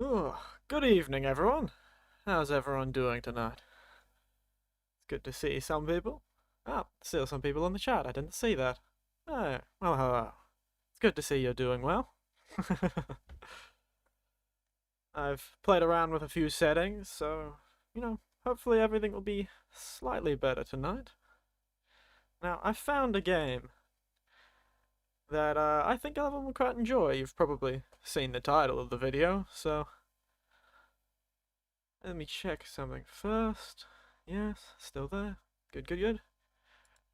Ooh, good evening, everyone. How's everyone doing tonight? It's good to see some people. Oh, still some people in the chat. I didn't see that. Oh, well, hello. It's good to see you're doing well. I've played around with a few settings, so, hopefully everything will be slightly better tonight. Now, I found a game that I think everyone will quite enjoy. You've probably seen the title of the video, so let me check something first. Yes, still there. Good, good, good.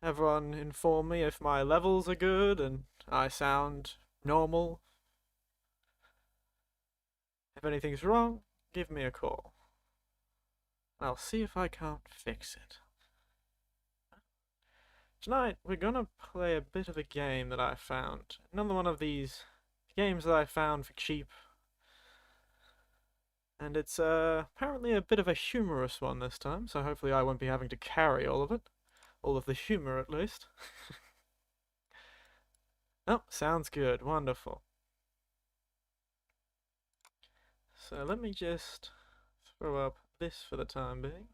Everyone inform me if my levels are good and I sound normal. If anything's wrong, give me a call. I'll see if I can't fix it. Tonight, we're gonna play a bit of a game that I found. Another one of these games that I found for cheap. And it's apparently a bit of a humorous one this time, so hopefully I won't be having to carry all of it. All of the humor, at least. Oh, sounds good. Wonderful. So let me just throw up this for the time being.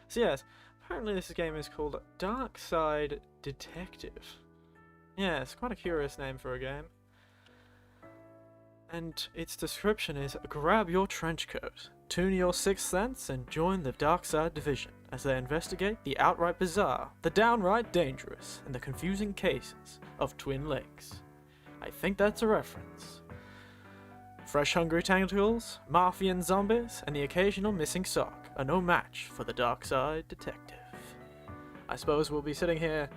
So yes, apparently this game is called Darkside Detective. Yeah, it's quite a curious name for a game. And its description is, grab your trench coat, tune your sixth sense, and join the Darkside Division as they investigate the outright bizarre, the downright dangerous, and the confusing cases of Twin Lakes. I think that's a reference. Fresh hungry tentacles, mafia and zombies, and the occasional missing sock are no match for the Darkside Detective. I suppose we'll be sitting here...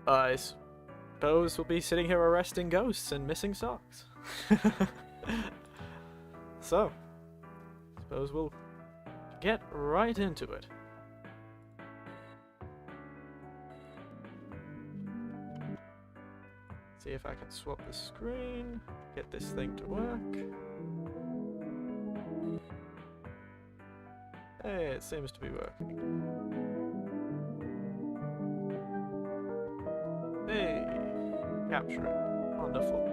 we'll be sitting here arresting ghosts and missing socks. So, suppose we'll get right into it. See if I can swap the screen, get this thing to work. Hey, it seems to be working. Hey, capture it. Wonderful.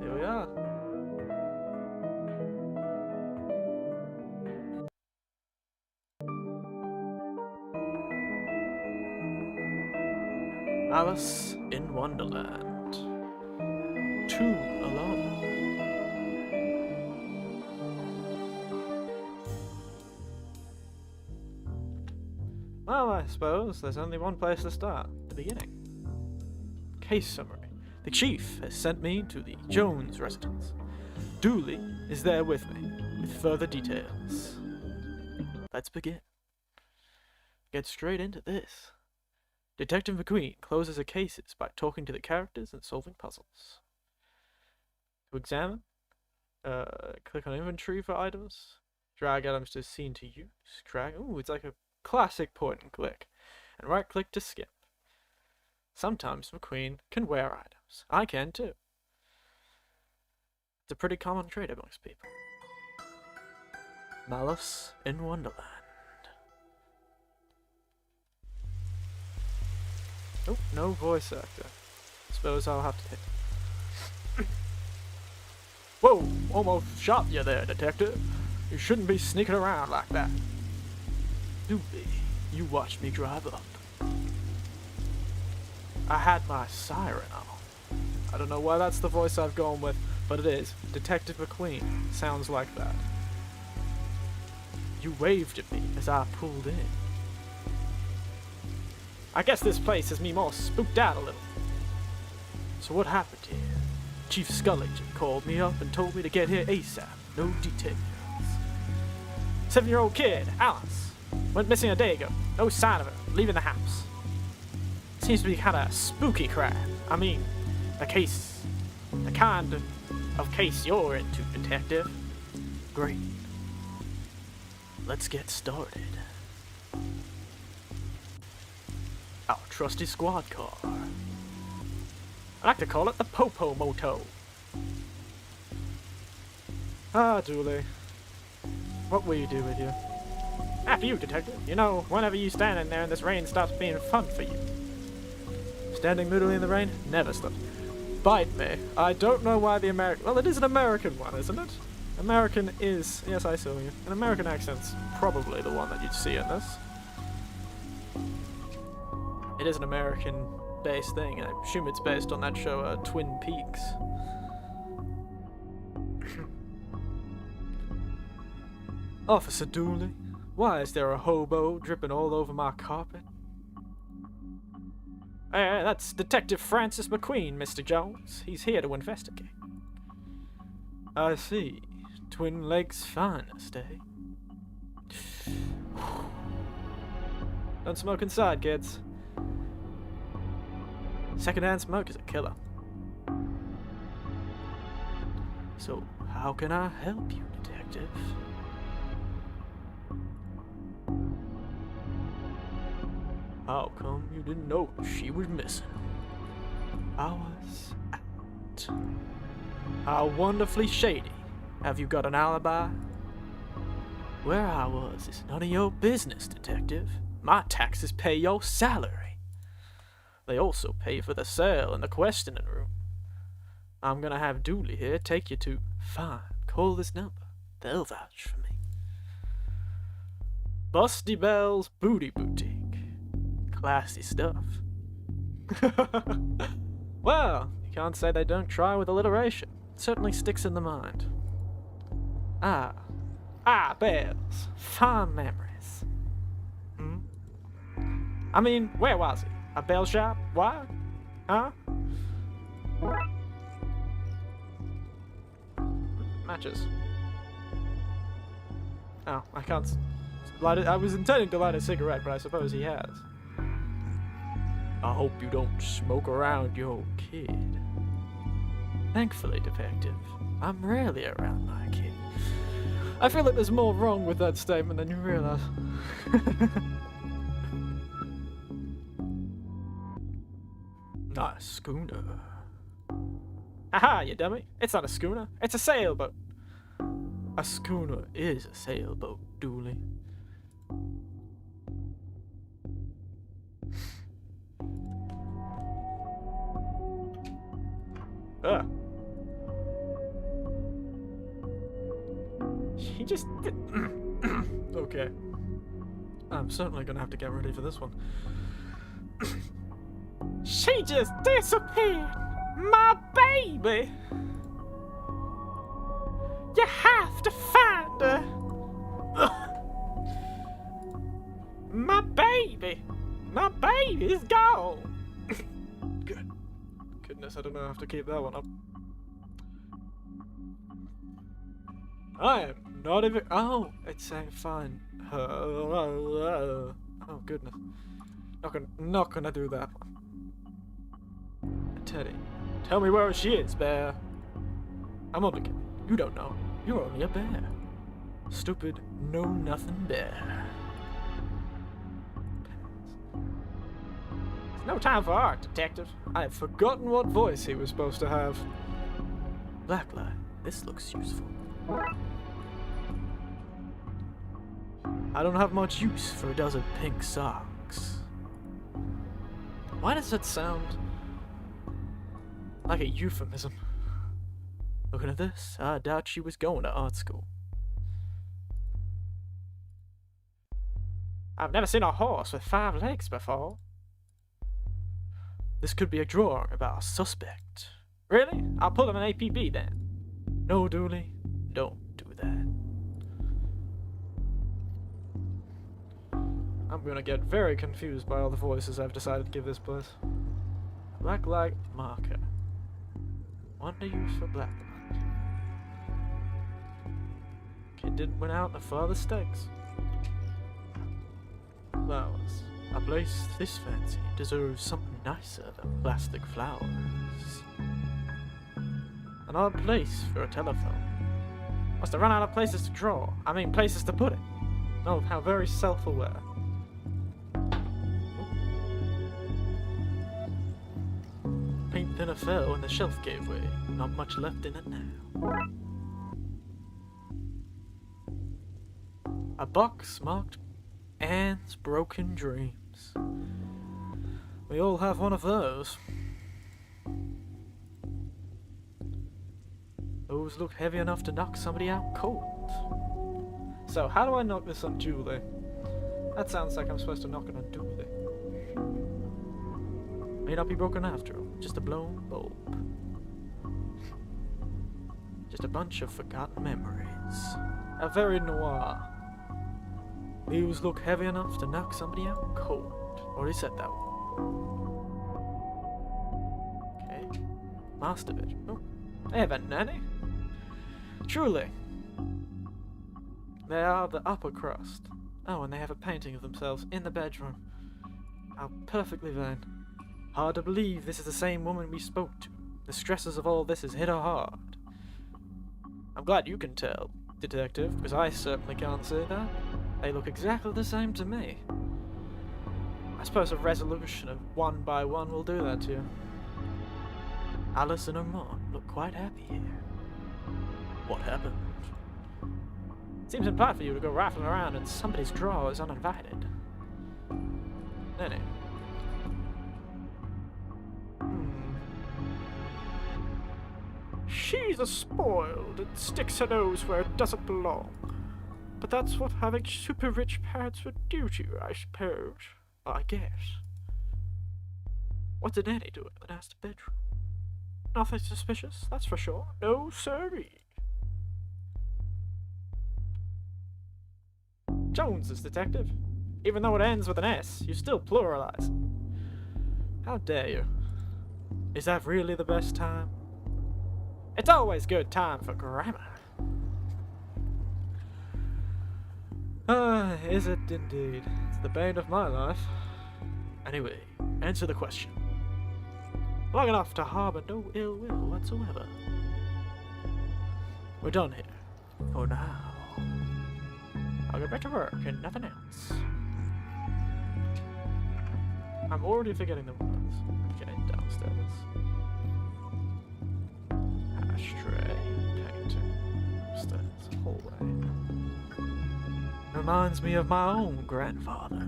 Here we are. Alice in Wonderland. 2 alone. Well, I suppose there's only one place to start. The beginning. Case summary. The chief has sent me to the Jones residence. Dooley is there with me, with further details. Let's begin. Get straight into this. Detective McQueen closes her cases by talking to the characters and solving puzzles. To examine, click on inventory for items, drag items to scene to use, ooh, it's like a classic point and click, and right click to skip. Sometimes McQueen can wear items. I can too. It's a pretty common trait amongst people. Alice in Wonderland. Oh, no voice actor. Suppose I'll have to hit. Whoa! Almost shot you there, detective. You shouldn't be sneaking around like that. Dooley, you watched me drive up. I had my siren on. I don't know why that's the voice I've gone with, but it is. Detective McQueen sounds like that. You waved at me as I pulled in. I guess this place has me more spooked out a little. So what happened here? Chief Skull Agent called me up and told me to get here ASAP. No details. 7-year-old kid, Alice, went missing a day ago. No sign of her, leaving the house. Seems to be kind of spooky crap. I mean, the kind of case you're into, detective. Great. Let's get started. Our trusty squad car. I like to call it the Popo Moto. Ah, Dooley. What will you do with you? After you, detective. You know, whenever you stand in there and this rain stops being fun for you. standing moodily in the rain never stops. Bite me. I don't know why the American... Well, it is an American one, isn't it? American is... Yes, I saw you. An American accent's probably the one that you'd see in this. It is an American-based thing. I assume it's based on that show, Twin Peaks. Officer Dooley, why is there a hobo dripping all over my carpet? Hey, that's Detective Francis McQueen, Mr. Jones. He's here to investigate. I see. Twin Lakes finest, eh? Don't smoke inside, kids. Secondhand smoke is a killer. So, how can I help you, detective? How come you didn't know she was missing? I was out. How wonderfully shady. Have you got an alibi? Where I was is none of your business, detective. My taxes pay your salary. They also pay for the cell in the questioning room. I'm gonna have Dooley here take you to... Fine, call this number. They'll vouch for me. Busty Bell's Booty Boutique. Classy stuff. Well, you can't say they don't try with alliteration. It certainly sticks in the mind. Bells. Fond memories. I mean, where was he? A bell shop? What? Huh? Matches. Oh, I can't light it. I was intending to light a cigarette, but I suppose he has. I hope you don't smoke around your kid. Thankfully, detective, I'm rarely around my kid. I feel like there's more wrong with that statement than you realize. Not a schooner. Haha, you dummy. It's not a schooner. It's a sailboat. A schooner is a sailboat, Dooley. He just... Okay. I'm certainly gonna have to get ready for this one. She just disappeared! My baby! You have to find her! My baby! My baby's gone! Good. Goodness, I don't know how to keep that one up. I am not even... Oh, it's saying fine. Oh, goodness. Not gonna do that one. Teddy, tell me where she is, bear. I'm only kidding. You don't know. You're only a bear. Stupid, know-nothing bear. It's no time for art, detective. I have forgotten what voice he was supposed to have. Blacklight, this looks useful. I don't have much use for a dozen pink socks. Why does that sound like a euphemism? Looking at this, I doubt she was going to art school. I've never seen a horse with 5 legs before. This could be a drawing about a suspect. Really? I'll pull him an APB then. No, Dooley, don't do that. I'm gonna get very confused by all the voices I've decided to give this place. Blacklight marker. Wonder use for blacklight. Kid didn't win out in the father stakes. Flowers. A place this fancy deserves something nicer than plastic flowers. An odd place for a telephone. Must have run out of places to draw. I mean, places to put it. Oh, how very self-aware. Paint thinner fell and the shelf gave way. Not much left in it now. A box marked Anne's Broken Dreams. We all have one of those. Those look heavy enough to knock somebody out cold. So, how do I knock this on Julie? That sounds like I'm supposed to knock it on Julie. May not be broken after all, just a blown bulb. Just a bunch of forgotten memories. A very noir. These look heavy enough to knock somebody out cold. Already said that one. Okay. Master bedroom. Oh, they have a nanny? Truly. They are the upper crust. Oh, and they have a painting of themselves in the bedroom. How perfectly vain. Hard to believe this is the same woman we spoke to. The stresses of all this has hit her hard. I'm glad you can tell, detective, because I certainly can't say that. They look exactly the same to me. I suppose a resolution of one by one will do that to you. Alice and her mom look quite happy here. What happened? Seems impolite for you to go rifling around in somebody's drawers uninvited. Nanny. She's a spoiled and sticks her nose where it doesn't belong. But that's what having super rich parents would do to you, I suppose. I guess. What did Nanny do in the master bedroom? Nothing suspicious, that's for sure. No sirree. Jones's detective. Even though it ends with an S, you still pluralize. How dare you? Is that really the best time? It's always good time for grammar. Is it indeed? It's the bane of my life. Anyway, answer the question. Long enough to harbour no ill will whatsoever. We're done here. For now. I'll get back to work and nothing else. I'm already forgetting the words. Getting downstairs. Ashtray, painting, upstairs, hallway. Reminds me of my own grandfather.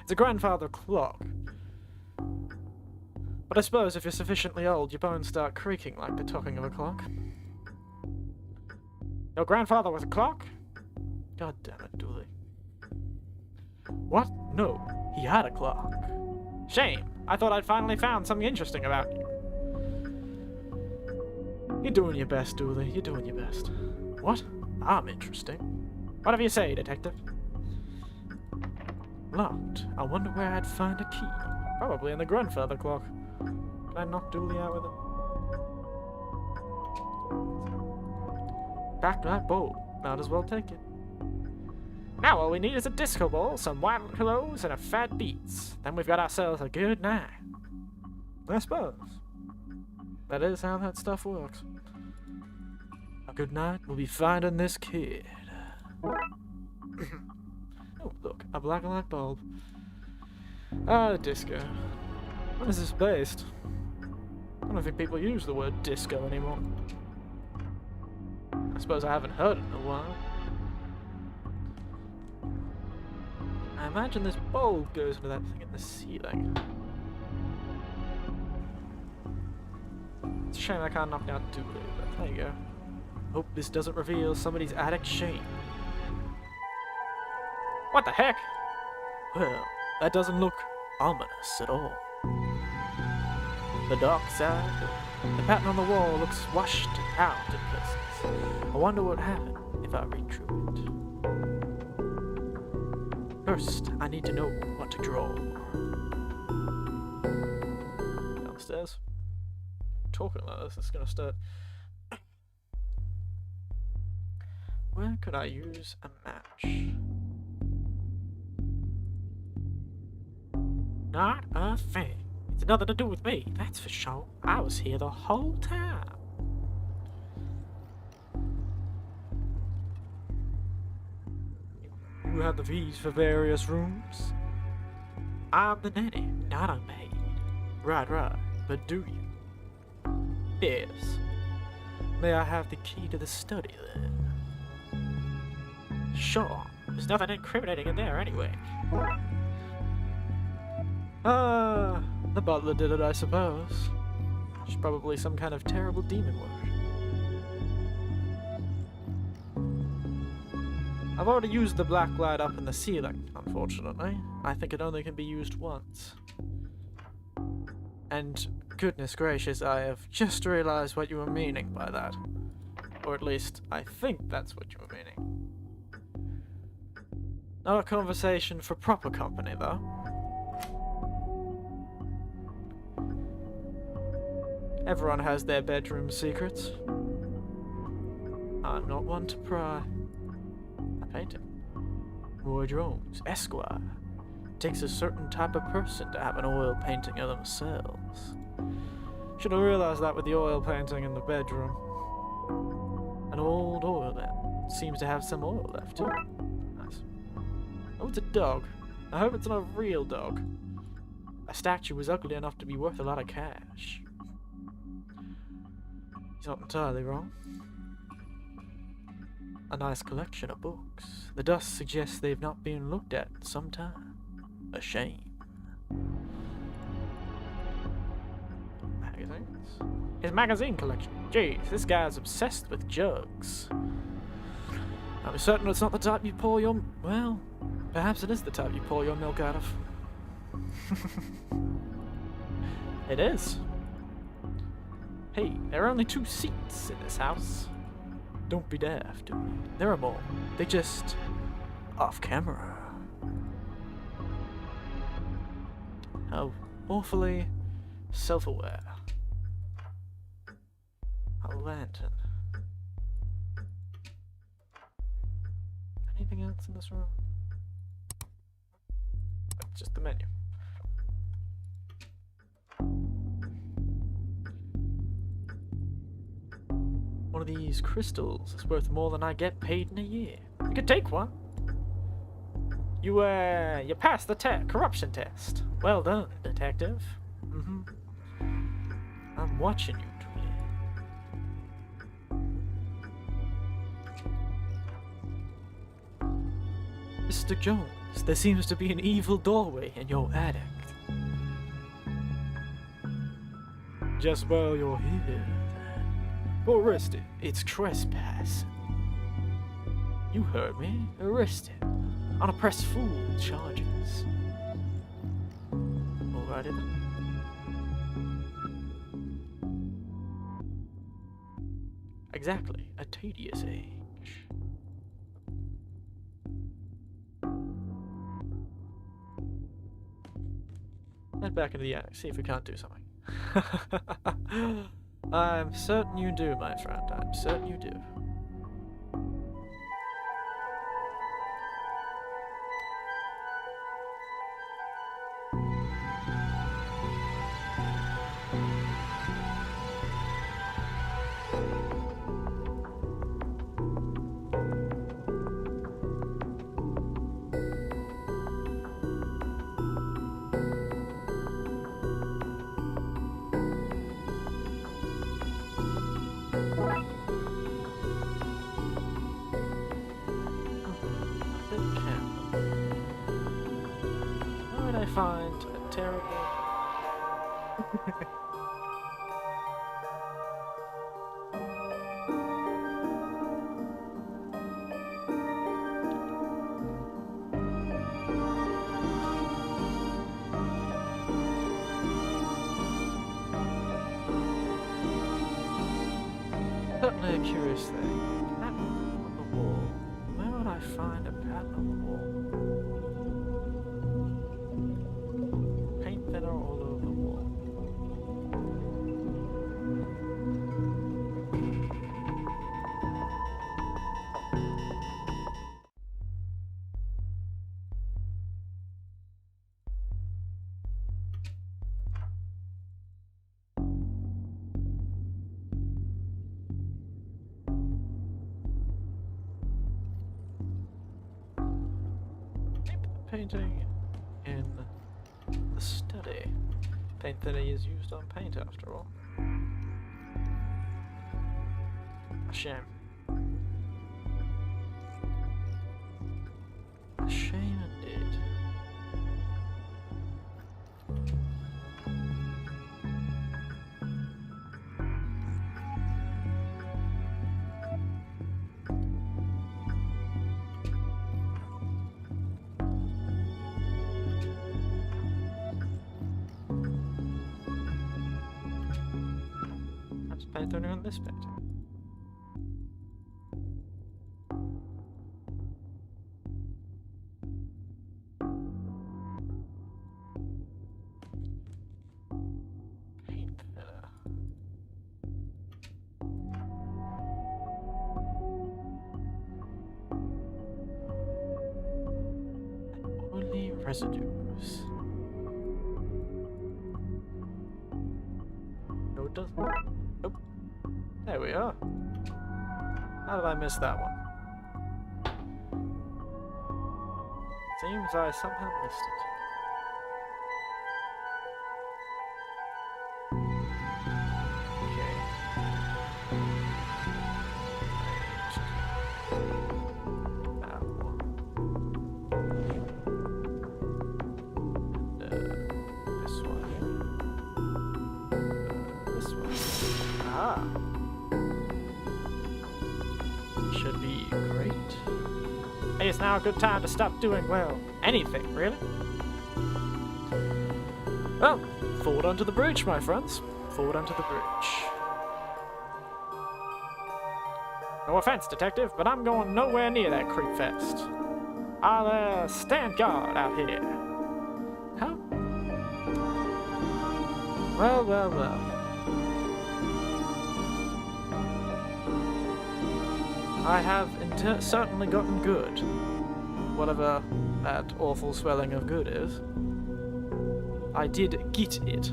It's a grandfather clock. But I suppose if you're sufficiently old, your bones start creaking like the talking of a clock. Your grandfather was a clock? God damn it, Dooley. What? No, he had a clock. Shame. I thought I'd finally found something interesting about you. You're doing your best, Dooley. You're doing your best. What? I'm interesting. Whatever you say, detective. Locked. I wonder where I'd find a key. Probably in the grandfather clock. Can I knock Dooley out with it? Backlight bulb. Might as well take it. Now all we need is a disco ball, some white clothes, and a fat beats. Then we've got ourselves a good night. I suppose. That is how that stuff works. A good night will be finding this kid. Oh, look, a black light bulb. Ah, disco. When is this based? I don't think people use the word disco anymore. I suppose I haven't heard it in a while. I imagine this bulb goes into that thing in the ceiling. It's a shame I can't knock down Dooley, but there you go. Hope this doesn't reveal somebody's attic shame. What the heck? Well, that doesn't look ominous at all. The dark side, the pattern on the wall looks washed out in places. I wonder what happened if I read through it. First, I need to know what to draw. Downstairs. Talking about this, it's gonna start. Where could I use a match? Not a thing. It's nothing to do with me, that's for sure. I was here the whole time. You have the keys for various rooms? I'm the nanny, not a maid. Right, but do you? Yes. May I have the key to the study then? Sure. There's nothing incriminating in there anyway. Ah, the butler did it, I suppose. She's probably some kind of terrible demon word. I've already used the black light up in the ceiling, unfortunately. I think it only can be used once. And goodness gracious, I have just realized what you were meaning by that. Or at least, I think that's what you were meaning. Not a conversation for proper company, though. Everyone has their bedroom secrets. I'm not one to pry. A painting. Roy Jones, Esquire. Takes a certain type of person to have an oil painting of themselves. Should have realized that with the oil painting in the bedroom. An old oil lamp. Seems to have some oil left too. Nice. Oh, it's a dog. I hope it's not a real dog. A statue was ugly enough to be worth a lot of cash. He's not entirely wrong. A nice collection of books. The dust suggests they've not been looked at in some time. A shame. Magazines? His magazine collection. Jeez, this guy's obsessed with jugs. I'm certain it's not the type you pour your... Well, perhaps it is the type you pour your milk out of. It is. Hey, there are only 2 seats in this house. Don't be daft, dude. There are more. They just... off camera. How awfully self-aware. A lantern. Anything else in this room? It's just the menu. One of these crystals is worth more than I get paid in a year. You could take one. You passed the corruption test. Well done, detective. I'm watching you, Julie. Mr. Jones, there seems to be an evil doorway in your attic. Just while you're here. Arrested. It's trespass. You heard me. Arrested. On a press fool charges. Alrighty then. Exactly. A tedious age. Head back into the attic, see if we can't do something. I'm certain you do, my friend. I'm certain you do. Find a terrible... Certainly a curious thing. Pattern on the wall. Where would I find a pattern on the wall? That are all over the wall. Keep the painting in the study. Paint thinner is used on paint after all. A shame. A shame indeed. paint thinner on this painting. Paint thinner. Only residues. No, it doesn't. Nope. There we are. How did I miss that one? Seems I somehow missed it. Okay. That one. This one. This one. Ah. Should be great. Hey, it's now a good time to stop doing, well, anything, really. Well, forward onto the bridge, my friends. Forward onto the bridge. No offense, detective, but I'm going nowhere near that creep fest. I'll, stand guard out here. Huh? Well, well, well. I have certainly gotten good. Whatever that awful spelling of good is. I did get it.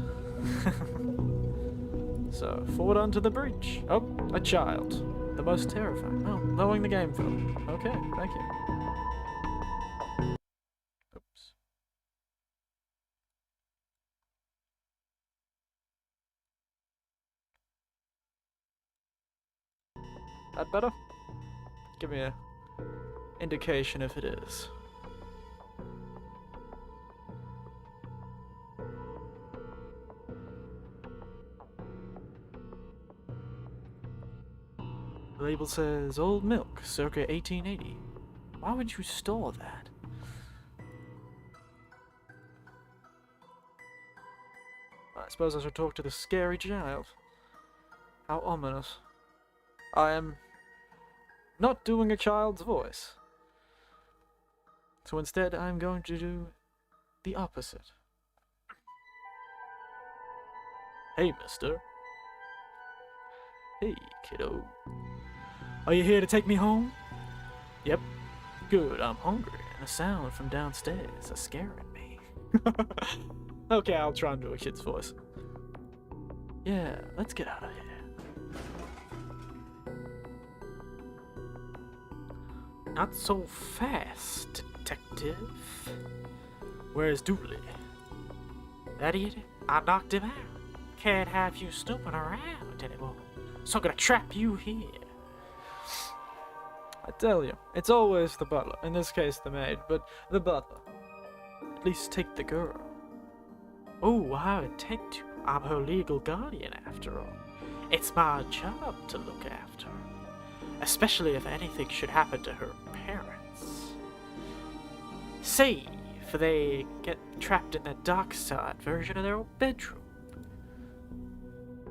So, forward onto the bridge. Oh, a child. The most terrifying. Oh, lowering the game film. Okay, thank you. Oops. That better? Give me a indication if it is. The label says old milk, circa 1880. Why would you store that? I suppose I should talk to the scary child. How ominous. I am not doing a child's voice. So instead, I'm going to do the opposite. Hey, mister. Hey, kiddo. Are you here to take me home? Yep. Good, I'm hungry, and a sound from downstairs is scaring me. Okay, I'll try and do a kid's voice. Yeah, let's get out of here. Not so fast, detective. Where's Dooley? That idiot? I knocked him out. Can't have you snooping around anymore. So I'm gonna trap you here. I tell you, it's always the butler. In this case, the maid, but the butler. At least take the girl. Oh, I intend to. I'm her legal guardian, after all. It's my job to look after her. Especially if anything should happen to her parents. Say, if they get trapped in that Darkside version of their own bedroom.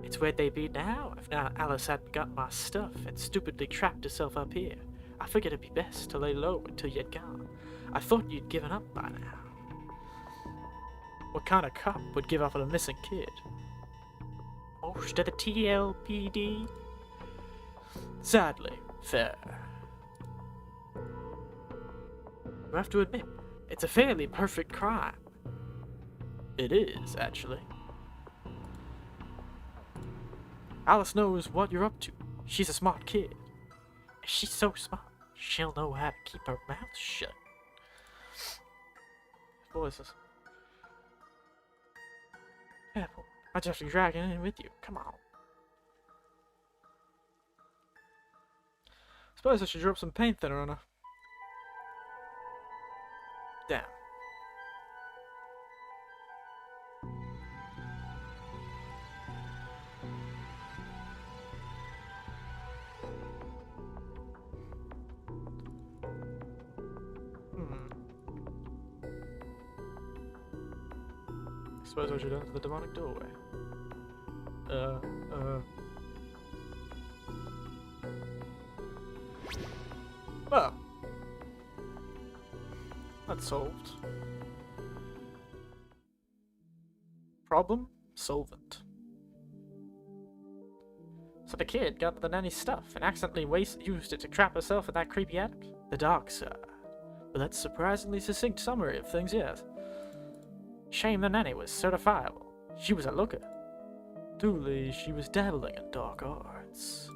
It's where they'd be now if not Alice hadn't got my stuff and stupidly trapped herself up here. I figured it'd be best to lay low until you'd gone. I thought you'd given up by now. What kind of cop would give up on a missing kid? Most of the TLPD? Sadly, fair. You have to admit, it's a fairly perfect crime. It is, actually. Alice knows what you're up to. She's a smart kid. She's so smart, she'll know how to keep her mouth shut. Voices. Careful, I'll just be dragging in with you. Come on. Suppose I should drop some paint thinner on her. Damn. Suppose I should enter the demonic doorway. Well, that's solved. Problem solvent. So the kid got the nanny's stuff and accidentally used it to trap herself in that creepy attic? The dark side. But that's a surprisingly succinct summary of things, yes. Shame the nanny was certifiable. She was a looker. Truly, she was dabbling in dark arts.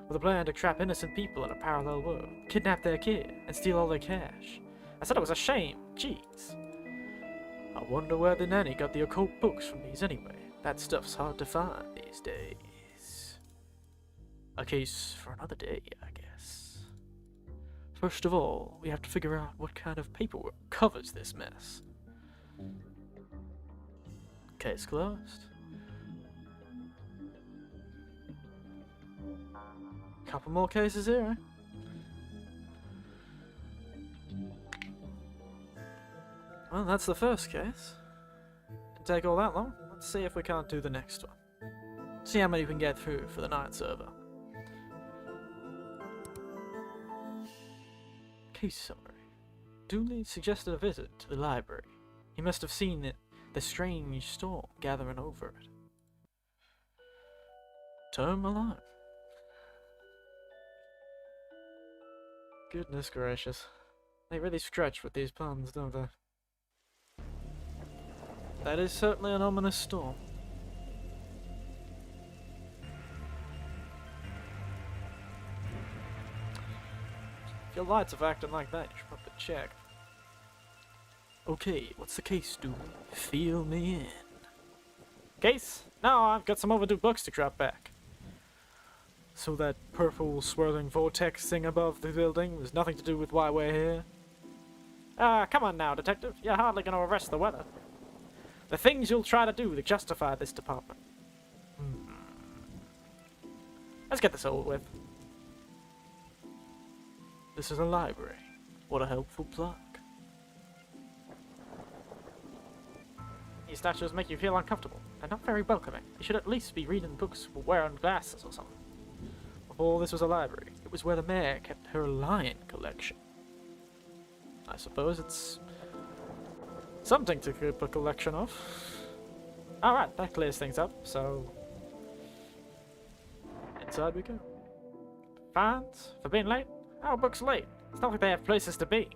With a plan to trap innocent people in a parallel world, kidnap their kid, and steal all their cash. I said it was a shame. Jeez. I wonder where the nanny got the occult books from these anyway. That stuff's hard to find these days. A case for another day, I guess. First of all, we have to figure out what kind of paperwork covers this mess. Case closed. Couple more cases here, eh? Well, that's the first case. Didn't take all that long. Let's see if we can't do the next one. See how many we can get through for the night server. Case summary. Dooley suggested a visit to the library. He must have seen the strange storm gathering over it. Term alarm. Goodness gracious. They really stretch with these puns, don't they? That is certainly an ominous storm. If your lights are acting like that, you should probably check. Okay, what's the case, dude? Fill me in. Case? No, I've got some overdue books to drop back. So that purple swirling vortex thing above the building was nothing to do with why we're here? Come on now, detective. You're hardly going to arrest the weather. The things you'll try to do to justify this department. Let's get this over with. This is a library. What a helpful plug. These statues make you feel uncomfortable. They're not very welcoming. You should at least be reading books or wearing glasses or something. Before this was a library, it was where the mayor kept her lion collection. I suppose it's something to keep a collection of. Alright, that clears things up, so inside we go. Fines for being late? Our book's late. It's not like they have places to be.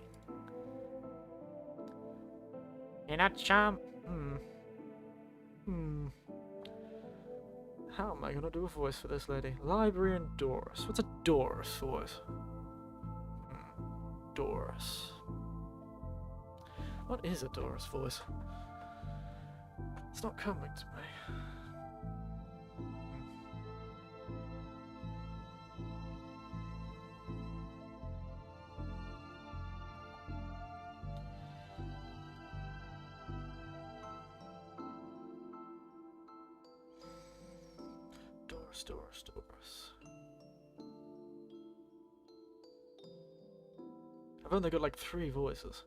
You're not charmed? How am I gonna do a voice for this lady? Library and Doris. What's a Doris voice? Doris. What is a Doris voice? It's not coming to me. Doris. I've only got like 3 voices.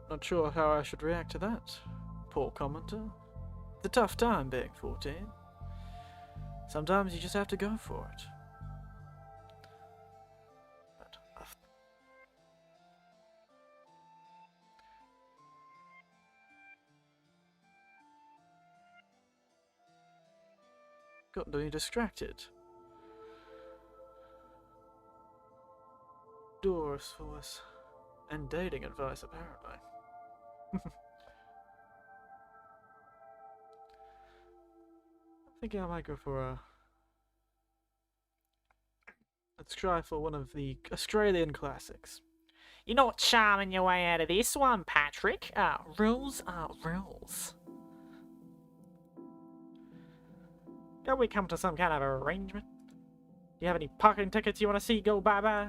Not sure how I should react to that. Poor commenter. It's a tough time being 14. Sometimes you just have to go for it. But got to be distracted. Doris voice. And dating advice, apparently. I think I might go for a... Let's try for one of the Australian classics. You're not charming your way out of this one, Patrick. Rules are rules. Don't we come to some kind of arrangement? Do you have any parking tickets you want to see go bye-bye?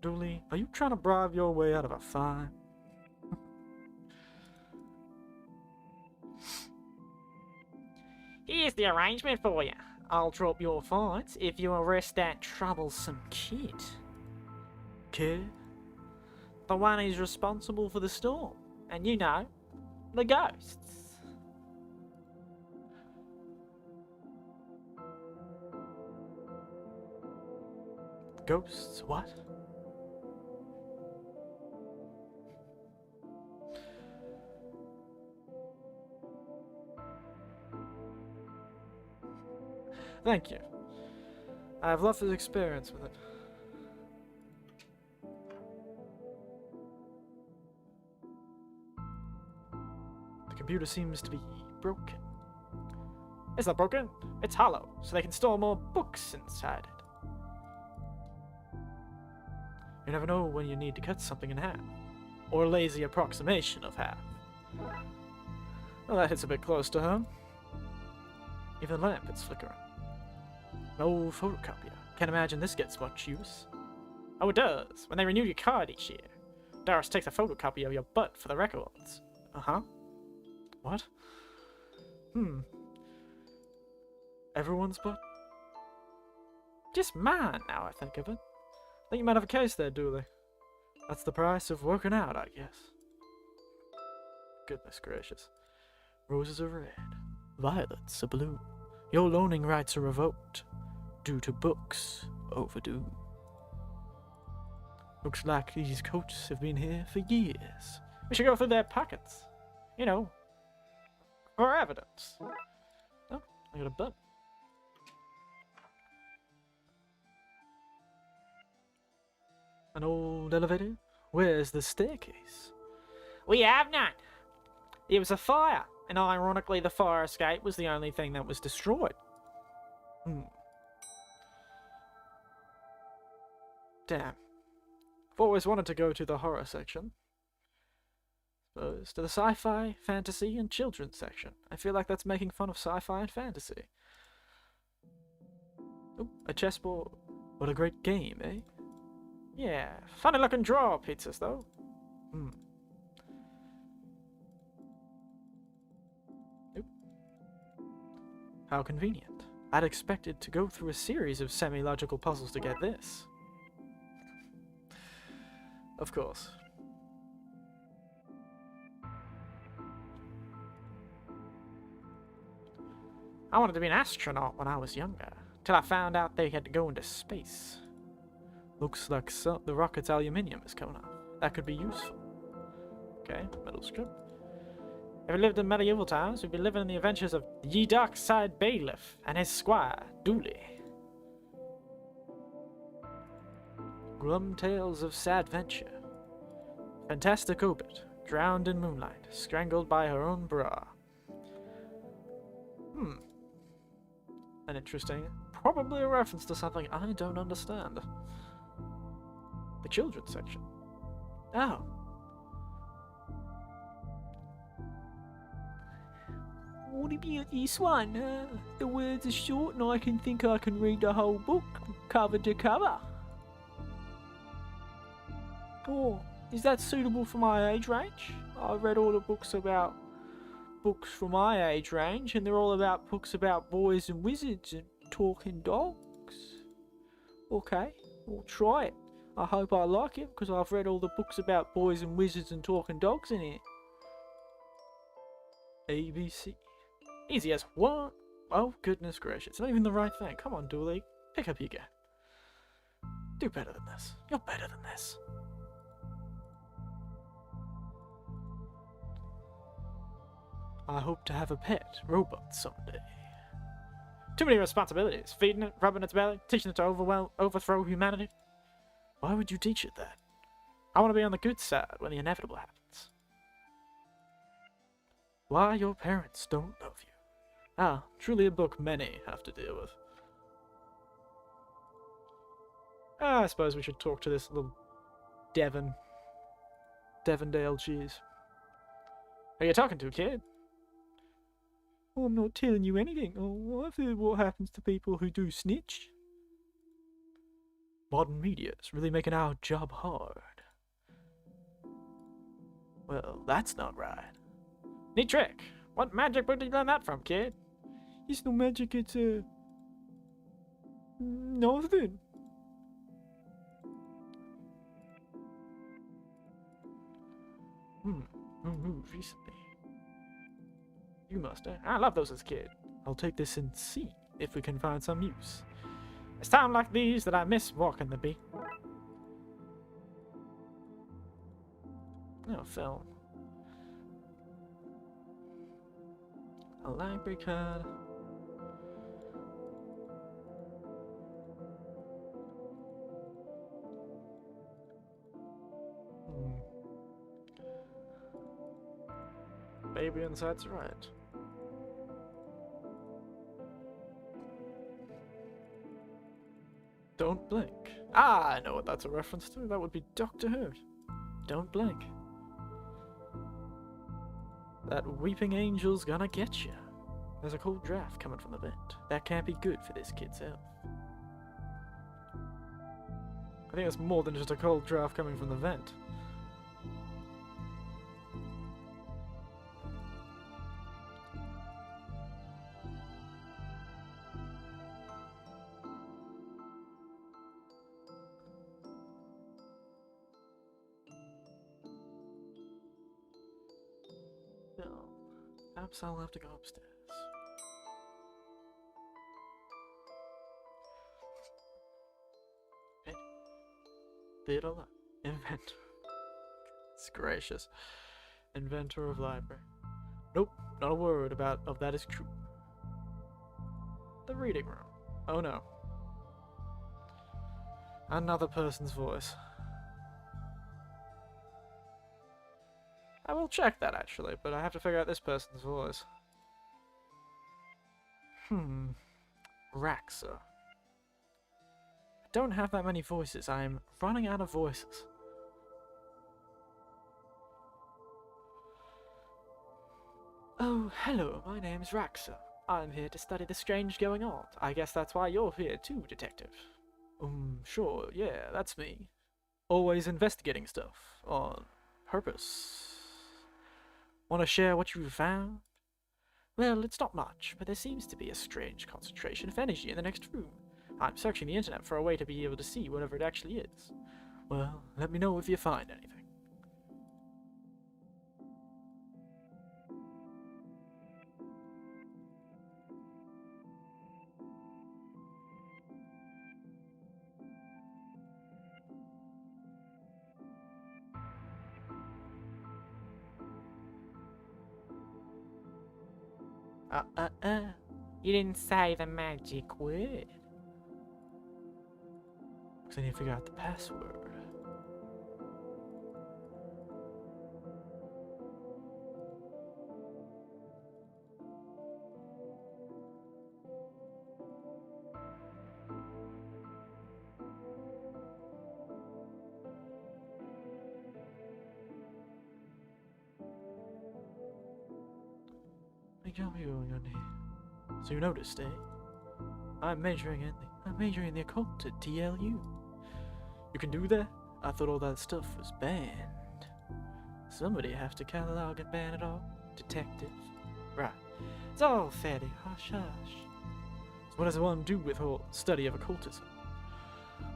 Dooley, are you trying to bribe your way out of a fine? Here's the arrangement for you. I'll drop your fines if you arrest that troublesome kid. Kid? the one who's responsible for the storm. And you know, the ghosts. Ghosts? What? Thank you. I have lots of experience with it. The computer seems to be broken. It's not broken, it's hollow, so they can store more books inside it. You never know when you need to cut something in half, or a lazy approximation of half. Well, that hits a bit close to home. Even the lamp is flickering. An old photocopier. Can't imagine this gets much use. Oh, it does. When they renew your card each year, Doris takes a photocopy of your butt for the records. Uh-huh. What? Everyone's butt? Just mine, now I think of it. I think you might have a case there, Dooley. That's the price of working out, I guess. Goodness gracious. Roses are red. Violets are blue. Your loaning rights are revoked. Due to books overdue. Looks like these coats have been here for years. We should go through their pockets. You know, for evidence. Oh, I got a button. An old elevator? Where's the staircase? We have none. It was a fire, and ironically the fire escape was the only thing that was destroyed. Damn. I've always wanted to go to the horror section. Suppose to the sci-fi, fantasy, and children's section. I feel like that's making fun of sci-fi and fantasy. Oh, a chessboard. What a great game, eh? Yeah, funny looking drawer pizzas though. Nope. How convenient. I'd expected to go through a series of semi-logical puzzles to get this. Of course. I wanted to be an astronaut when I was younger, till I found out they had to go into space. Looks like the rocket's aluminium is coming off. That could be useful. Okay, metal script. If we lived in medieval times, we'd be living in the adventures of ye Darkside Bailiff and his squire, Dooley. Glum tales of sad venture. Fantastic obit, drowned in moonlight, strangled by her own bra. An interesting, probably a reference to something I don't understand. The children's section. Oh. What about this one? The words are short and I think I can read the whole book, cover to cover. Oh, is that suitable for my age range? I've read all the books about books for my age range, and they're all about books about boys and wizards and talking dogs. Okay, we'll try it. I hope I like it, because I've read all the books about boys and wizards and talking dogs in here. ABC. Easy as what? Oh, goodness gracious. It's not even the right thing. Come on, Dooley. Pick up your game. Do better than this. You're better than this. I hope to have a pet robot someday. Too many responsibilities. Feeding it, rubbing its belly, teaching it to overthrow humanity. Why would you teach it that? I want to be on the good side when the inevitable happens. Why your parents don't love you. Ah, truly a book many have to deal with. I suppose we should talk to this little Devondale cheese. Who are you talking to, kid? Oh, I'm not telling you anything. Oh, I've heard what happens to people who do snitch. Modern media is really making our job hard. Well, that's not right. Neat trick. What magic book did you learn that from, kid? It's no magic, it's nothing. Who moved recently? You must, eh? I love those as a kid. I'll take this and see if we can find some use. It's times like these that I miss walking the beat. No, film. A library card. Baby inside's right. Don't blink. Ah, I know what that's a reference to. That would be Doctor Who. Don't blink. That weeping angel's gonna get you. There's a cold draft coming from the vent. That can't be good for this kid's health. I think it's more than just a cold draft coming from the vent. No. Perhaps I'll have to go upstairs. Hey. Theodore, inventor. It's gracious. Inventor of library. Nope, not a word of that is true. The reading room. Oh no. Another person's voice. I will check that actually, but I have to figure out this person's voice. Raxa. I don't have that many voices. I'm running out of voices. Oh, hello, my name's Raxa. I'm here to study the strange going on. I guess that's why you're here too, detective. Sure, yeah, that's me. Always investigating stuff. On purpose. Want to share what you found? Well, it's not much, but there seems to be a strange concentration of energy in the next room. I'm searching the internet for a way to be able to see whatever it actually is. Well, let me know if you find anything. You didn't say the magic word. Because I need to figure out the password. Tell me your name. So you noticed, eh? I'm majoring in the occult at TLU. You can do that? I thought all that stuff was banned. Somebody have to catalog and ban it all. Detectives. Right. It's all fairly hush hush. So what does one do with whole study of occultism?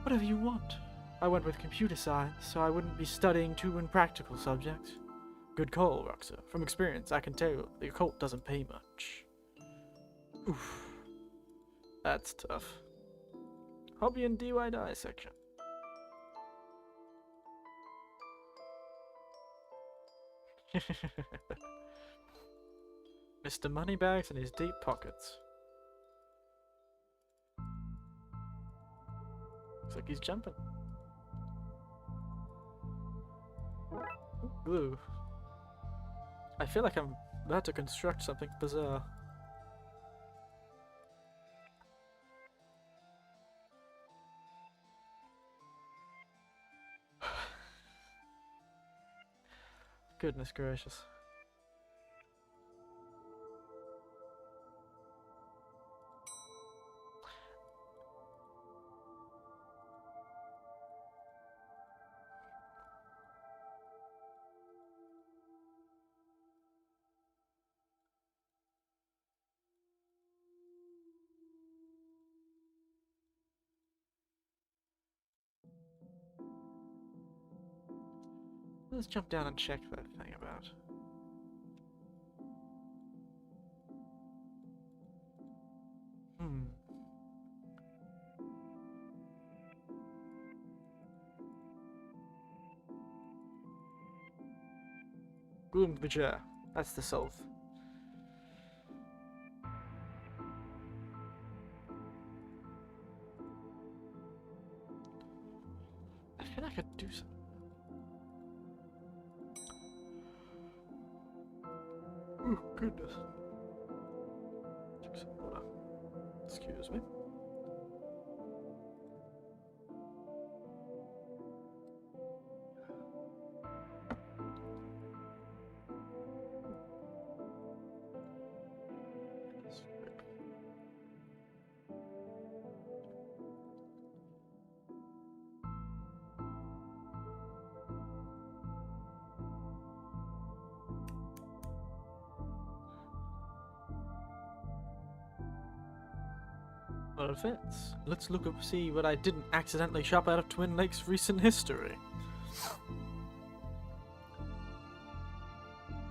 Whatever you want. I went with computer science, so I wouldn't be studying too impractical subjects. Good call, Roxa. From experience, I can tell the occult doesn't pay much. Oof. That's tough. Hobby and DIY section. Mr. Moneybags in his deep pockets. Looks like he's jumping. Ooh. I feel like I'm about to construct something bizarre. Goodness gracious. Let's jump down and check that thing about. Gloom Vtuber. That's the solve. I feel like I could do something. Oh, goodness. Drink some water. Excuse me. Well, it fits. Let's look up, see what I didn't accidentally shop out of Twin Lakes' recent history.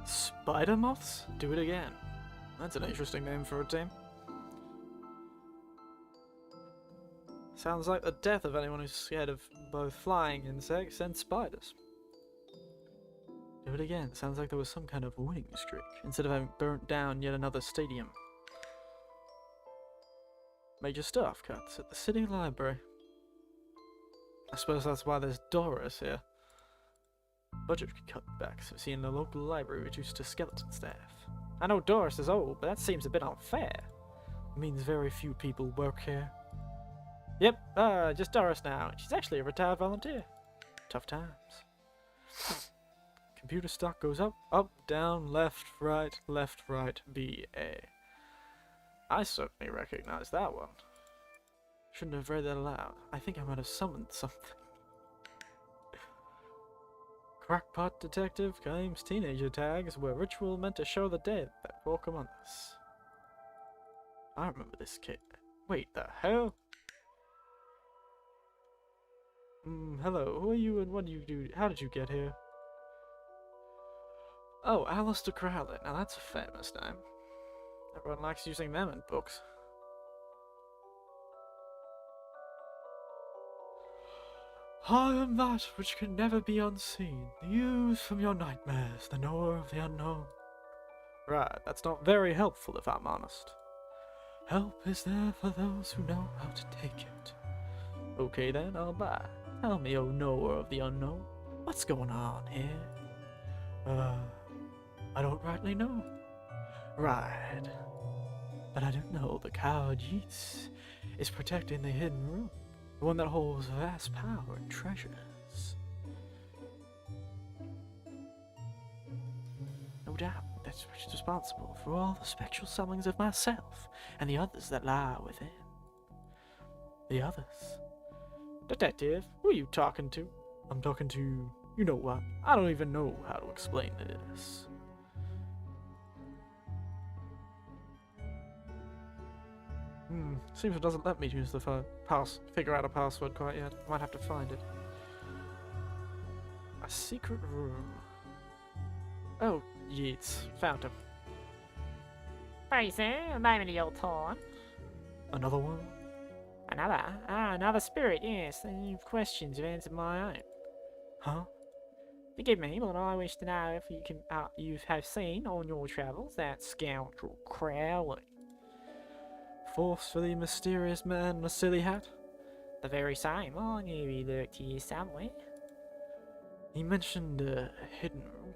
Spider moths? Do it again. That's an interesting name for a team. Sounds like the death of anyone who's scared of both flying insects and spiders. Do it again. Sounds like there was some kind of winning streak, instead of having burnt down yet another stadium. Major staff cuts at the city library. I suppose that's why there's Doris here. Budget cut back, so seeing the local library reduced to skeleton staff. I know Doris is old, but that seems a bit unfair. It means very few people work here. Yep, just Doris now. She's actually a retired volunteer. Tough times. Computer stock goes up, up, down, left, right, B-A. I certainly recognize that one. Shouldn't have read that aloud. I think I might have summoned something. Crackpot detective claims teenager tags were ritual meant to show the dead that walk among us. I remember this kid. Wait, the hell? Hello, who are you and what do you do? How did you get here? Oh, Alistair Crowley. Now that's a famous name. Everyone likes using them in books. I am that which can never be unseen, the ooze from your nightmares, the knower of the unknown. Right, that's not very helpful if I'm honest. Help is there for those who know how to take it. Okay then, I'll buy. Tell me, O knower of the unknown, what's going on here? I don't rightly know. Right. But I do know the coward Yeats is protecting the hidden room, the one that holds vast power and treasures. No doubt, that's which is responsible for all the spectral summonings of myself and the others that lie within. The others. Detective, who are you talking to? I'm talking to... you know what? I don't even know how to explain this. Seems it doesn't let me use the figure out a password quite yet. Might have to find it. A secret room. Oh, Yeats. Found him. Hey sir, a moment of your time. Another one? Another? Another spirit, yes. You've questions you've answered my own. Huh? Forgive me, but I wish to know if you have seen on your travels that scoundrel Crowley. Forcefully mysterious man in a silly hat? The very same. I knew he lurked here somewhere. He mentioned a hidden room.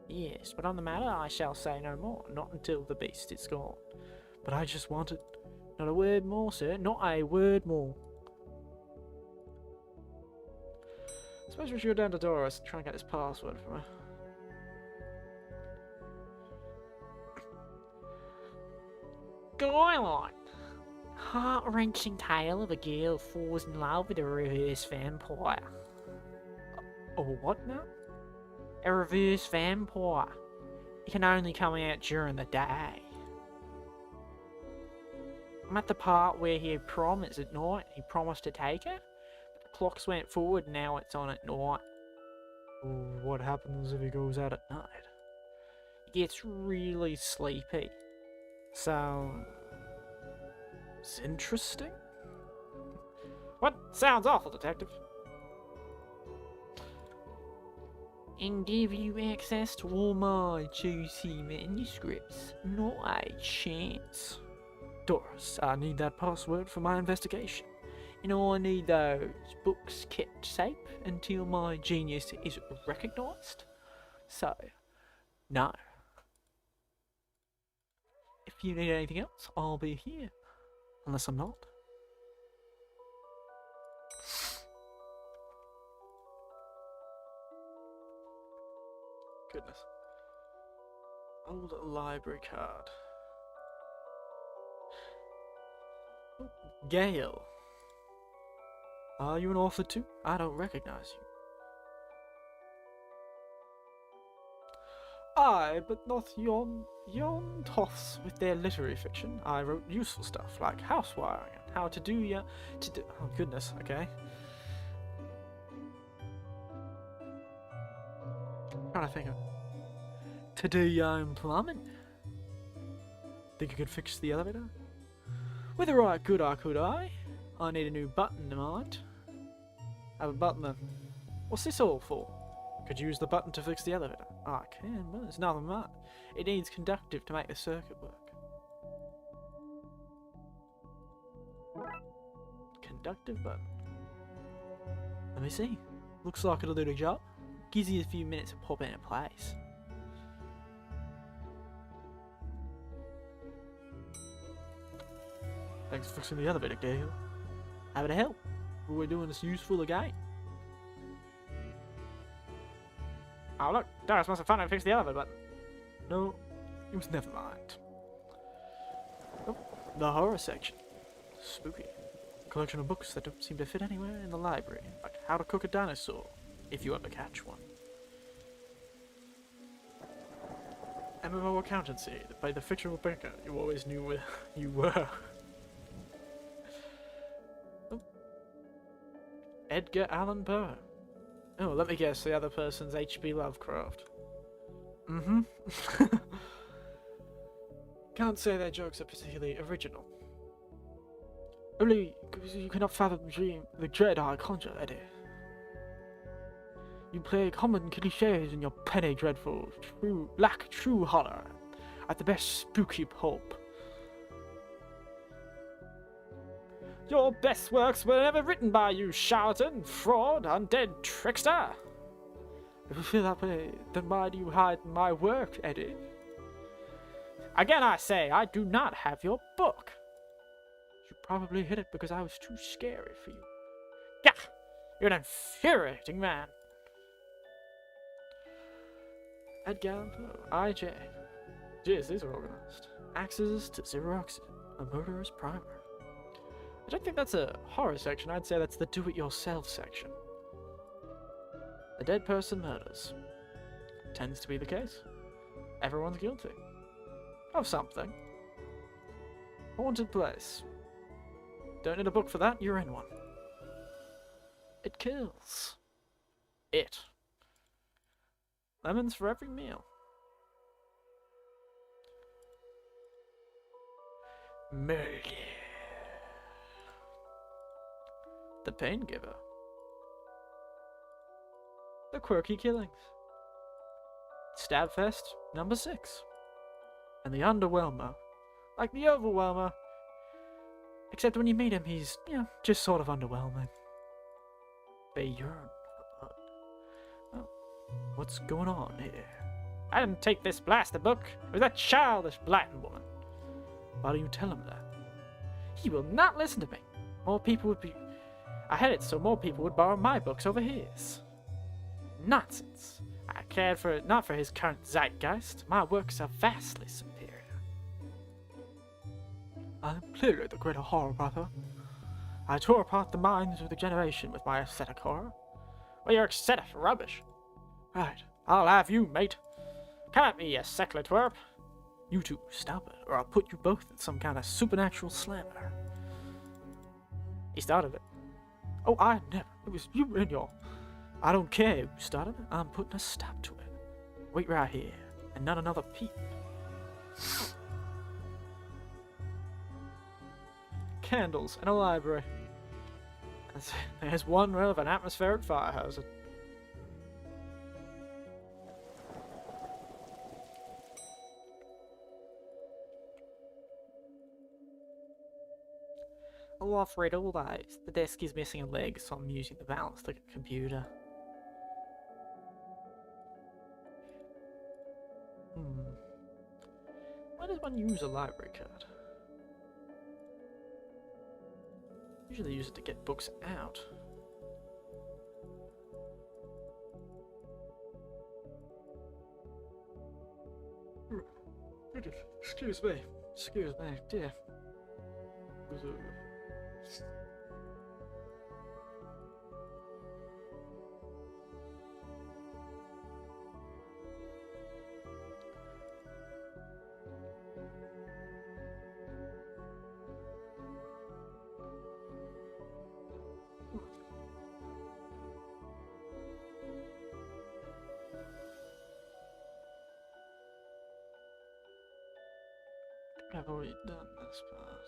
Yes, but on the matter I shall say no more, not until the beast is gone. But I just wanted... Not a word more, sir, not a word more. Suppose we should go down to Doris and try and get this password from her. Skyline! Heart-wrenching tale of a girl who falls in love with a reverse vampire. Oh, what now? A reverse vampire. It can only come out during the day. I'm at the part where he promised at night, he promised to take her, but the clocks went forward and now it's on at night. What happens if he goes out at night? He gets really sleepy. Sounds interesting? What? Sounds awful, Detective. And give you access to all my juicy manuscripts. Not a chance. Doris, I need that password for my investigation. And I need those books kept safe until my genius is recognized. So, no. If you need anything else, I'll be here. Unless I'm not. Goodness. Old library card. Oh, Gale. Are you an author too? I don't recognize you. Aye, but not yon toffs with their literary fiction. I wrote useful stuff like housewiring and how to do oh goodness, okay. Trying to think of to do your own plumbing. Think you could fix the elevator? With the right could I? I need a new button in mind. Have a button then. What's this all for? Could you use the button to fix the elevator? I can, but it's nothing much. It needs conductive to make the circuit work. Conductive button. Let me see. Looks like it'll do the job. Gives you a few minutes to pop into place. Thanks for fixing the elevator, Gale. Happy to help. What we're doing is useful again. Oh look, Doris must have found and fixed the elevator button. No, it was never mind. Oh, the horror section. Spooky. Collection of books that don't seem to fit anywhere in the library, like How to Cook a Dinosaur, if you ever catch one. MMO accountancy, that by the fictional banker you always knew where you were. Oh. Edgar Allan Poe. Oh, let me guess, the other person's H.P. Lovecraft. Mm-hmm. Can't say their jokes are particularly original. Only you cannot fathom the dread I conjure, Eddie. You play common cliches in your penny dreadful, true horror, at the best spooky pulp. Your best works were never written by you, charlatan, fraud, undead trickster. If you feel that way, then why do you hide my work, Eddie? Again I say, I do not have your book. You probably hid it because I was too scary for you. Gah! You're an infuriating man. Edgar Allan Poe, I.J. Jeez, these are organized. Axes to Xerox, a murderer's primer. I don't think that's a horror section, I'd say that's the do-it-yourself section. The dead person murders. Tends to be the case. Everyone's guilty. Of something. Haunted place. Don't need a book for that, you're in one. It kills. It. Lemons for every meal. Murder. The Pain Giver. The Quirky Killings. Stabfest number 6. And the Underwhelmer. Like the Overwhelmer. Except when you meet him, he's, just sort of underwhelming. They yearn for blood. Well, what's going on here? I didn't take this blasted book. It was that childish Latin woman. Why do you tell him that? He will not listen to me. More people would be... I had it so more people would borrow my books over his. Nonsense. I cared for it not for his current zeitgeist. My works are vastly superior. I'm clearly the greater horror brother. I tore apart the minds of the generation with my aesthetic horror. Well, your aesthetic rubbish. Right. I'll have you, mate. Come at me, you secular twerp. You two, stop it, or I'll put you both in some kind of supernatural slammer. He started it. Oh, I never. It was you and your... I don't care who started it. I'm putting a stop to it. Wait right here, and not another peep. Candles and a library. There's one row of an atmospheric fire hazard. Oh, I've read all those. The desk is missing a leg, so I'm using the balance the computer. Why does one use a library card? Usually use it to get books out. Excuse me. Excuse me, dear. I've already done this part.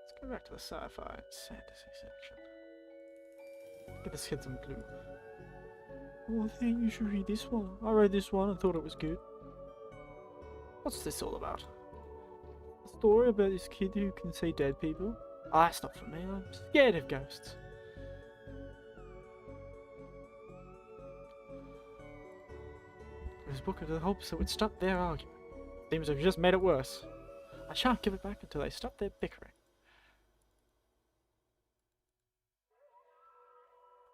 Let's go back to the sci-fi and fantasy section. Give this kid some clue. Oh, I think you should read this one. I read this one and thought it was good. What's this all about? A story about this kid who can see dead people? Oh, that's not for me. I'm scared of ghosts. This book had the hopes it would stop their argument. Seems they've just made it worse. I shan't give it back until they stop their bickering.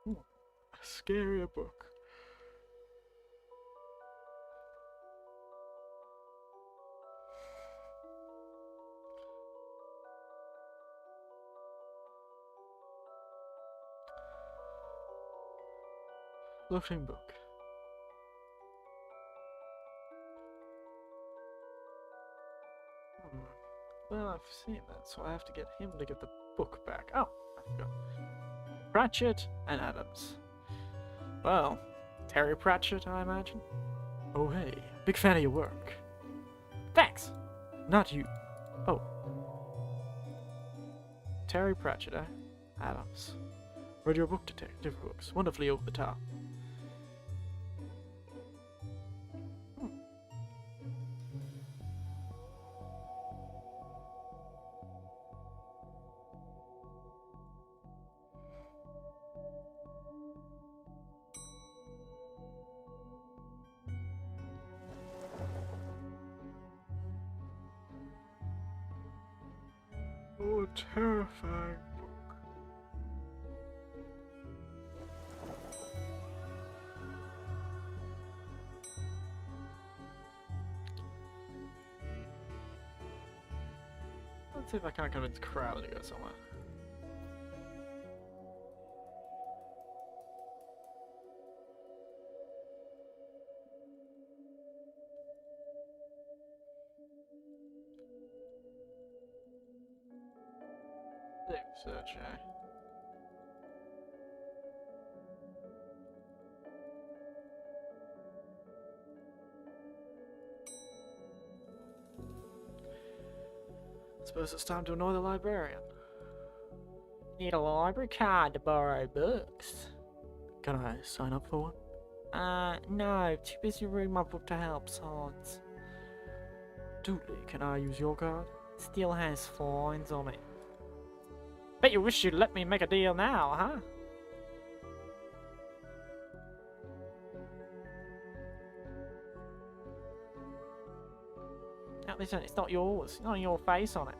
Ooh, a scarier book. Floating book. Well, I've seen that, so I have to get him to get the book back. Oh, I forgot. Pratchett and Adams. Well, Terry Pratchett, I imagine. Oh, hey, big fan of your work. Thanks! Not you. Oh. Terry Pratchett, eh? Adams. Read your book, detective books. Wonderfully over the top. Oh, a terrifying book. Let's see if I can't convince Crowley to go somewhere. Safe search, eh? Suppose it's time to annoy the librarian. Need a library card to borrow books. Can I sign up for one? No, too busy reading my book to help sorts. Dooley, can I use your card? Still has fines on it. Bet you wish you'd let me make a deal now, huh? Now listen, it's not yours. It's not your face on it.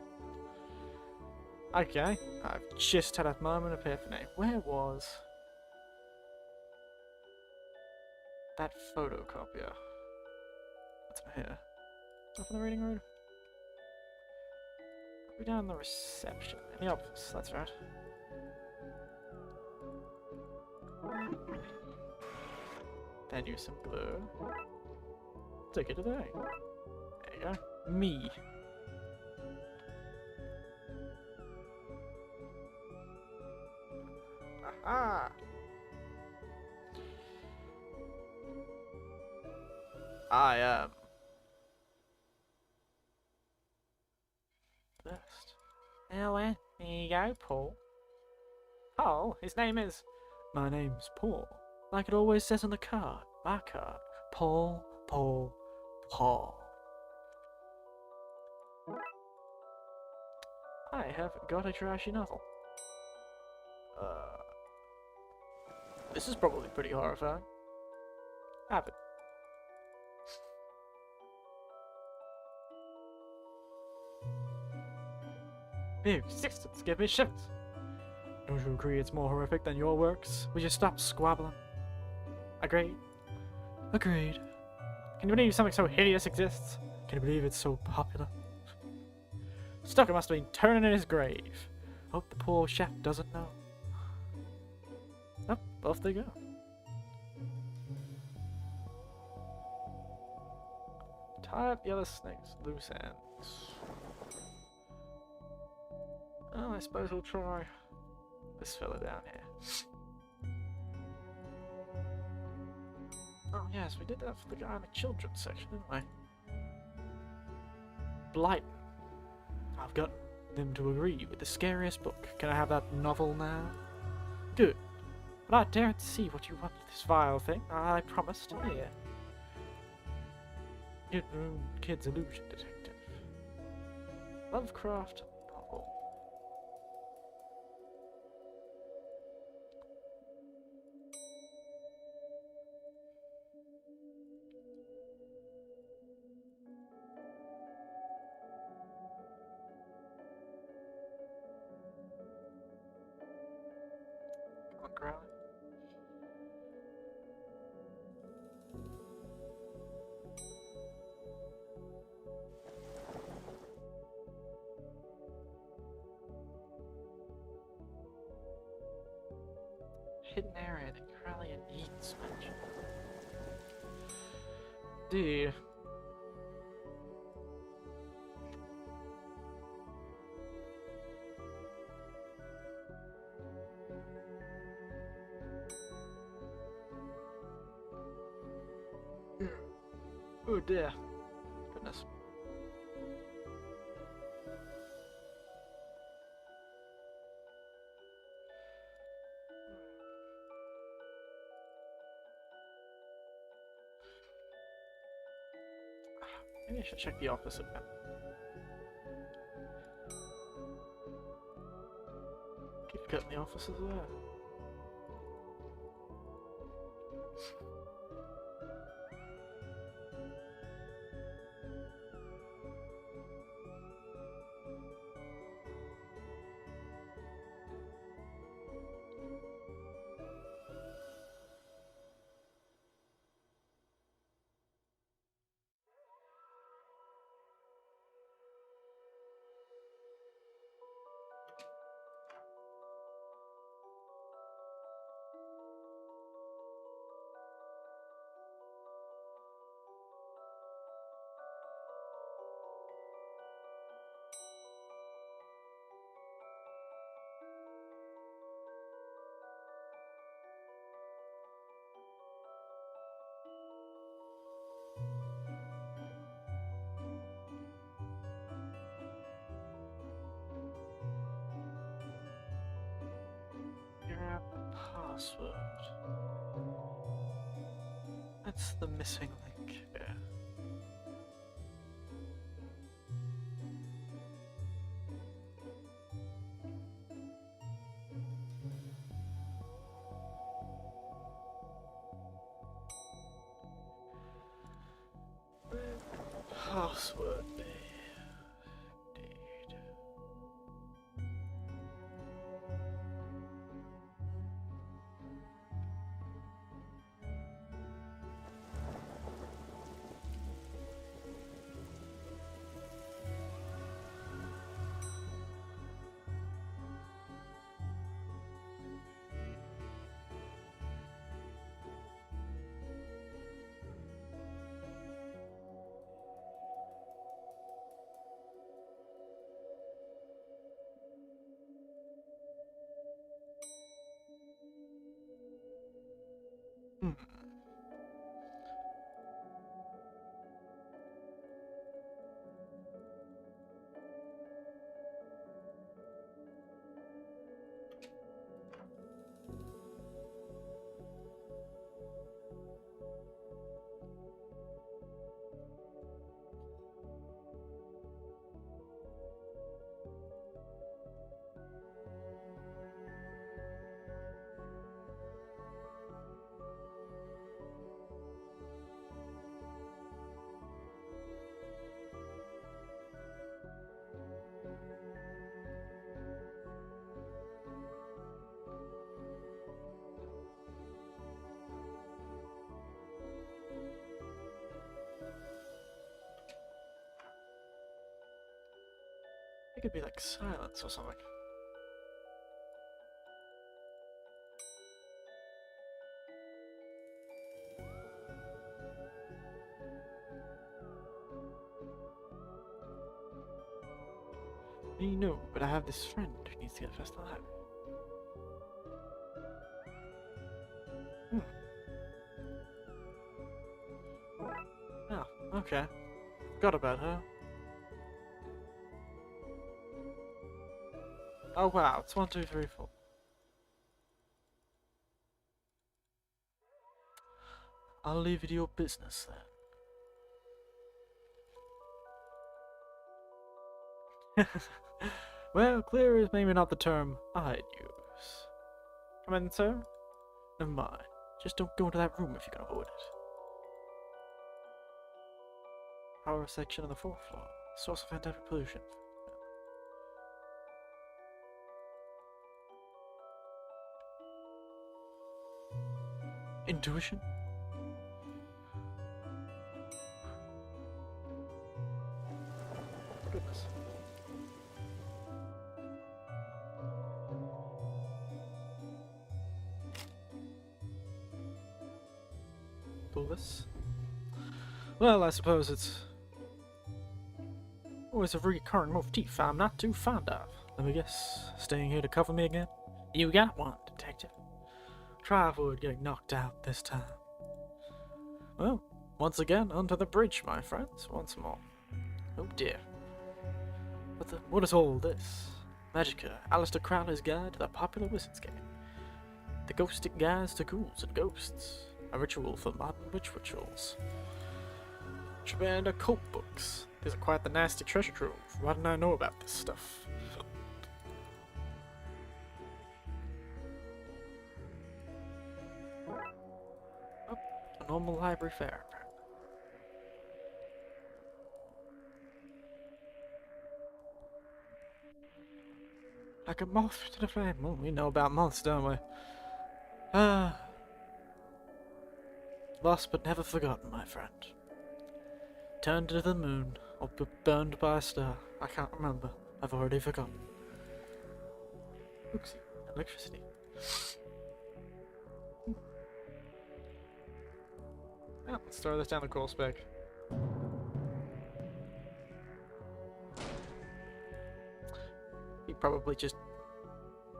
Okay, I've just had a moment of epiphany. Where was that photocopier? What's in here? Up in the reading room? We're down in the reception. In the office, that's right. Then use some glue. Take it to the egg. There you go. Me. Aha! I am first. Oh, well, here you go, Paul. Paul? His name is... My name's Paul. Like it always says on the card. My card. Paul, Paul, Paul. I have got a trashy novel. This is probably pretty horrifying. Have it. Mere existence give me shivers. Don't you agree it's more horrific than your works? Would you stop squabbling? Agreed. Agreed. Can you believe something so hideous exists? Can you believe it's so popular? Stoker must have been turning in his grave. Hope the poor chef doesn't know. Oh, off they go. Tie up the other snake's loose ends. Well, I suppose we'll try this fella down here. Oh yes, we did that for the guy in the children's section, didn't we? Blight. I've got them to agree with the scariest book. Can I have that novel now? Good. But I daren't see what you want with this vile thing. I promised. Here. Your own kid's illusion detective. Lovecraft novel. Come on, Crowley. Hidden area that Crowley needs mention. Dude. Oh dear. Goodness. Maybe I should check the office again. Keep forgetting the office is there. Grab the password. That's the missing link here. Where would the password be? Indeed. it'd be like silence or something. You know, but I have this friend who needs to get past the library. Oh, okay. Forgot about her. Oh wow, it's 1, 2, 3, 4. I'll leave it to your business then. Well, clear is maybe not the term I'd use. Come in, sir? Never mind. Just don't go into that room if you can avoid it. Power section on the 4th floor. Source of anti pollution. Intuition? Goodness. Pull this. Well, I suppose it's always a recurring motif I'm not too fond of. Let me guess, staying here to cover me again? You got one, detective. Try to avoid getting knocked out this time. Well, once again, onto the bridge, my friends, once more. Oh dear. What is all this? Magica, Alistair Crowley's Guide to the Popular Wizard's Game. The Ghostic Guides to Ghouls and Ghosts. A ritual for modern witch rituals. Shabanda cult books. These are quite the nasty treasure trove. Why didn't I know about this stuff? Oh, a normal library fare. Like a moth to the flame. Well, we know about moths, don't we? Ah. Lost but never forgotten, my friend. Turned to the moon, or burned by a star. I can't remember. I've already forgotten. Oopsie. Electricity. Yeah, let's throw this down the coal spec. He probably just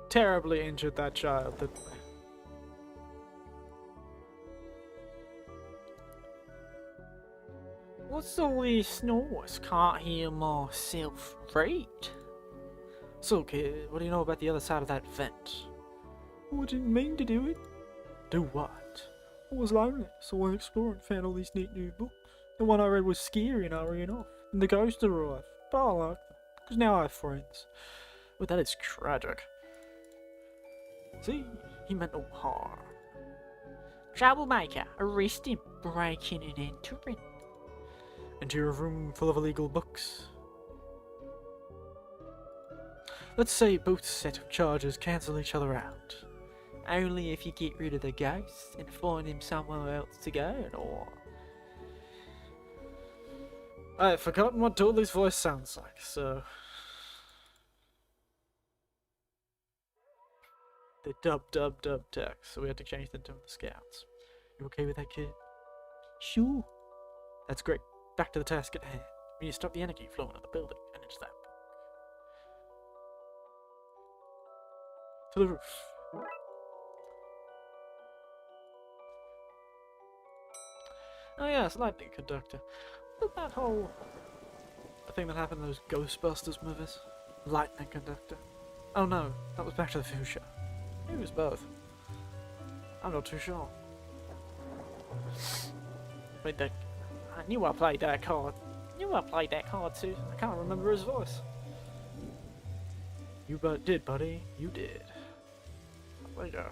terribly injured that child, didn't we? What's all this noise? Can't hear myself read. So, kid, what do you know about the other side of that vent? Oh, I didn't mean to do it. Do what? I was lonely, so I explored and found all these neat new books. The one I read was scary and I ran off, and the ghost arrived. But I like them, because now I have friends. Well, that is tragic. See, he meant no harm. Troublemaker, arrest him, breaking and entering. Into your room full of illegal books. Let's say both set of charges cancel each other out. Only if you get rid of the ghost and find him somewhere else to go, or... I've forgotten what Dudley's voice sounds like, so... They dub text, so we had to change them to the scouts. You okay with that, kid? Sure. That's great. Back to the task at hand. We need to stop the energy flowing in the building, and it's that. To the roof. Oh yes, lightning conductor. What that whole thing that happened in those Ghostbusters movies? Lightning conductor. Oh no, that was Back to the Future. Maybe it was both. I'm not too sure. Played that. I knew I played that card. Too. I can't remember his voice. You did, buddy. You did. There you go.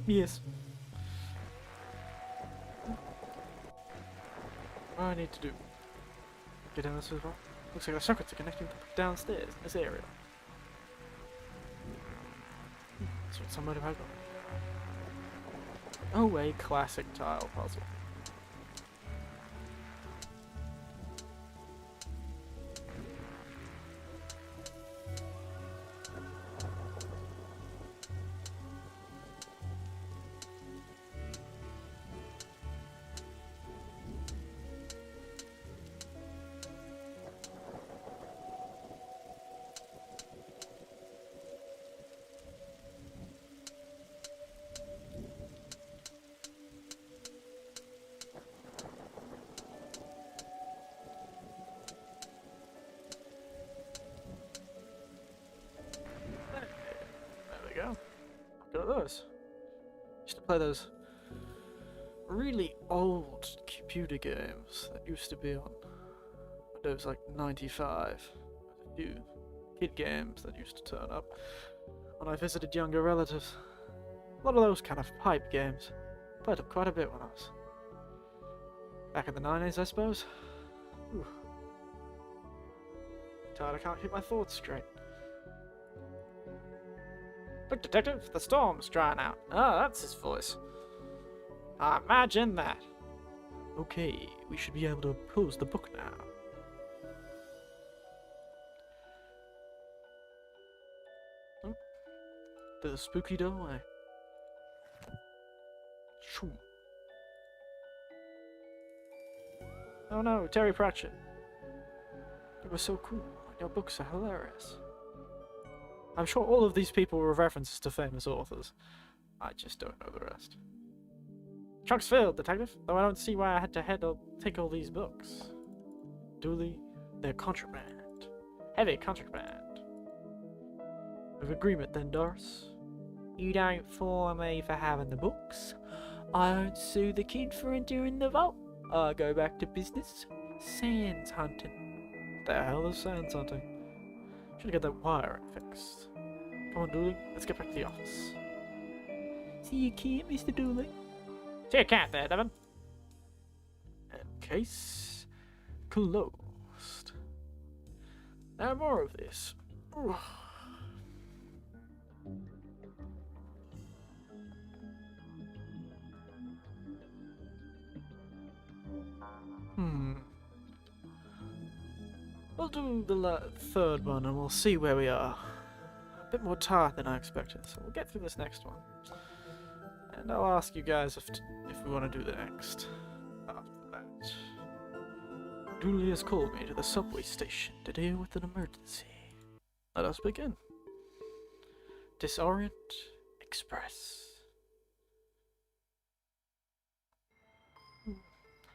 Yes. What do I need to do? Get down this as well? Looks like the circuits are connecting downstairs in this area. So it's somewhere to go. Oh, a classic tile puzzle. Play those really old computer games that used to be on Windows like 95. A few kid games that used to turn up when I visited younger relatives. A lot of those kind of pipe games. Played them quite a bit when I was back in the 90s, I suppose. Ooh. Tired, I can't keep my thoughts straight. Look, detective, the storm's drying out. Ah, that's his voice. Imagine that. Okay, we should be able to close the book now. Oh, the spooky doorway. Shoo. Oh no, Terry Pratchett. It was so cool. Your books are hilarious. I'm sure all of these people were references to famous authors. I just don't know the rest. Trunk's filled, detective, though I don't see why I had to take all these books. Duly, they're contraband. Heavy contraband. Of agreement then, Doris. You don't fault me for having the books. I don't sue the kid for entering the vault. I go back to business. Sands hunting. The hell is sands hunting? Should get that wire fixed. Come on, Dooley. Let's get back to the office. See you can't, Mr. Dooley. See you can't there, Devin. And case closed. Now more of this. We'll do the third one and we'll see where we are. A bit more tired than I expected, so we'll get through this next one. And I'll ask you guys if we want to do the next after that. Dooley has called me to the subway station to deal with an emergency. Let us begin. Disorient Express.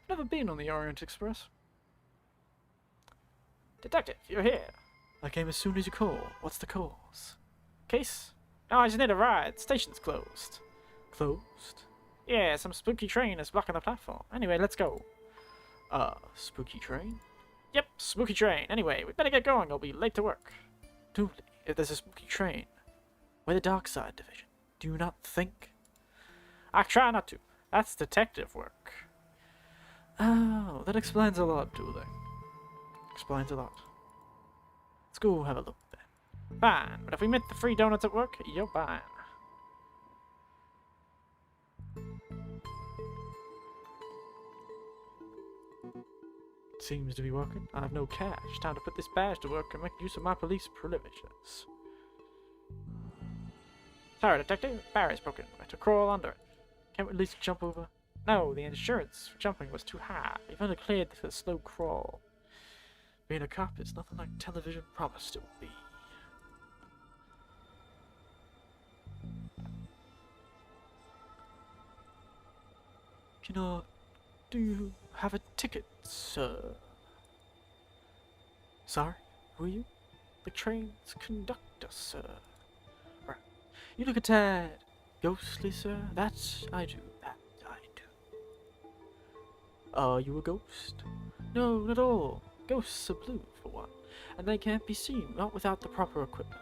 Never been on the Orient Express. Detective, you're here. I came as soon as you called. What's the cause? Case? No, I just need a ride. Station's closed. Closed? Yeah, some spooky train is blocking the platform. Anyway, let's go. Spooky train? Yep, spooky train. Anyway, we better get going. I'll be late to work. Dooley, if there's a spooky train, we're the Darkside Division. Do you not think? I try not to. That's detective work. Oh, that explains a lot, Dooley. Explains a lot. Let's go have a look then. Fine, but if we mint the free donuts at work, you're fine. Seems to be working. I have no cash. Time to put this badge to work and make use of my police privileges. Sorry, detective. Barrier's broken. I had to crawl under it. Can't we at least jump over? No, the insurance for jumping was too high. We've only cleared for the slow crawl. Being a cop is nothing like television promised it will be. Do you have a ticket, sir? Sorry, who are you? The train's conductor, sir. Right. You look a tad ghostly, sir. That I do. Are you a ghost? No, not at all. Ghosts are blue, for one, and they can't be seen, not without the proper equipment.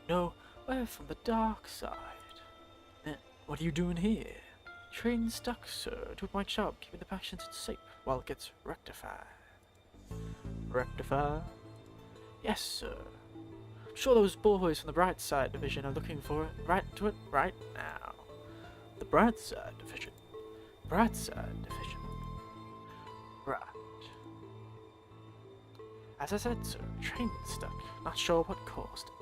No, we're from the dark side. Then, what are you doing here? Train stuck, sir. Doing my job, keeping the patients safe while it gets rectified. Rectified? Yes, sir. I'm sure those boys from the Brightside Division are looking for it. Right to it right now. The Brightside Division. Brightside Division. Right. As I said, sir, train stuck. Not sure what caused it.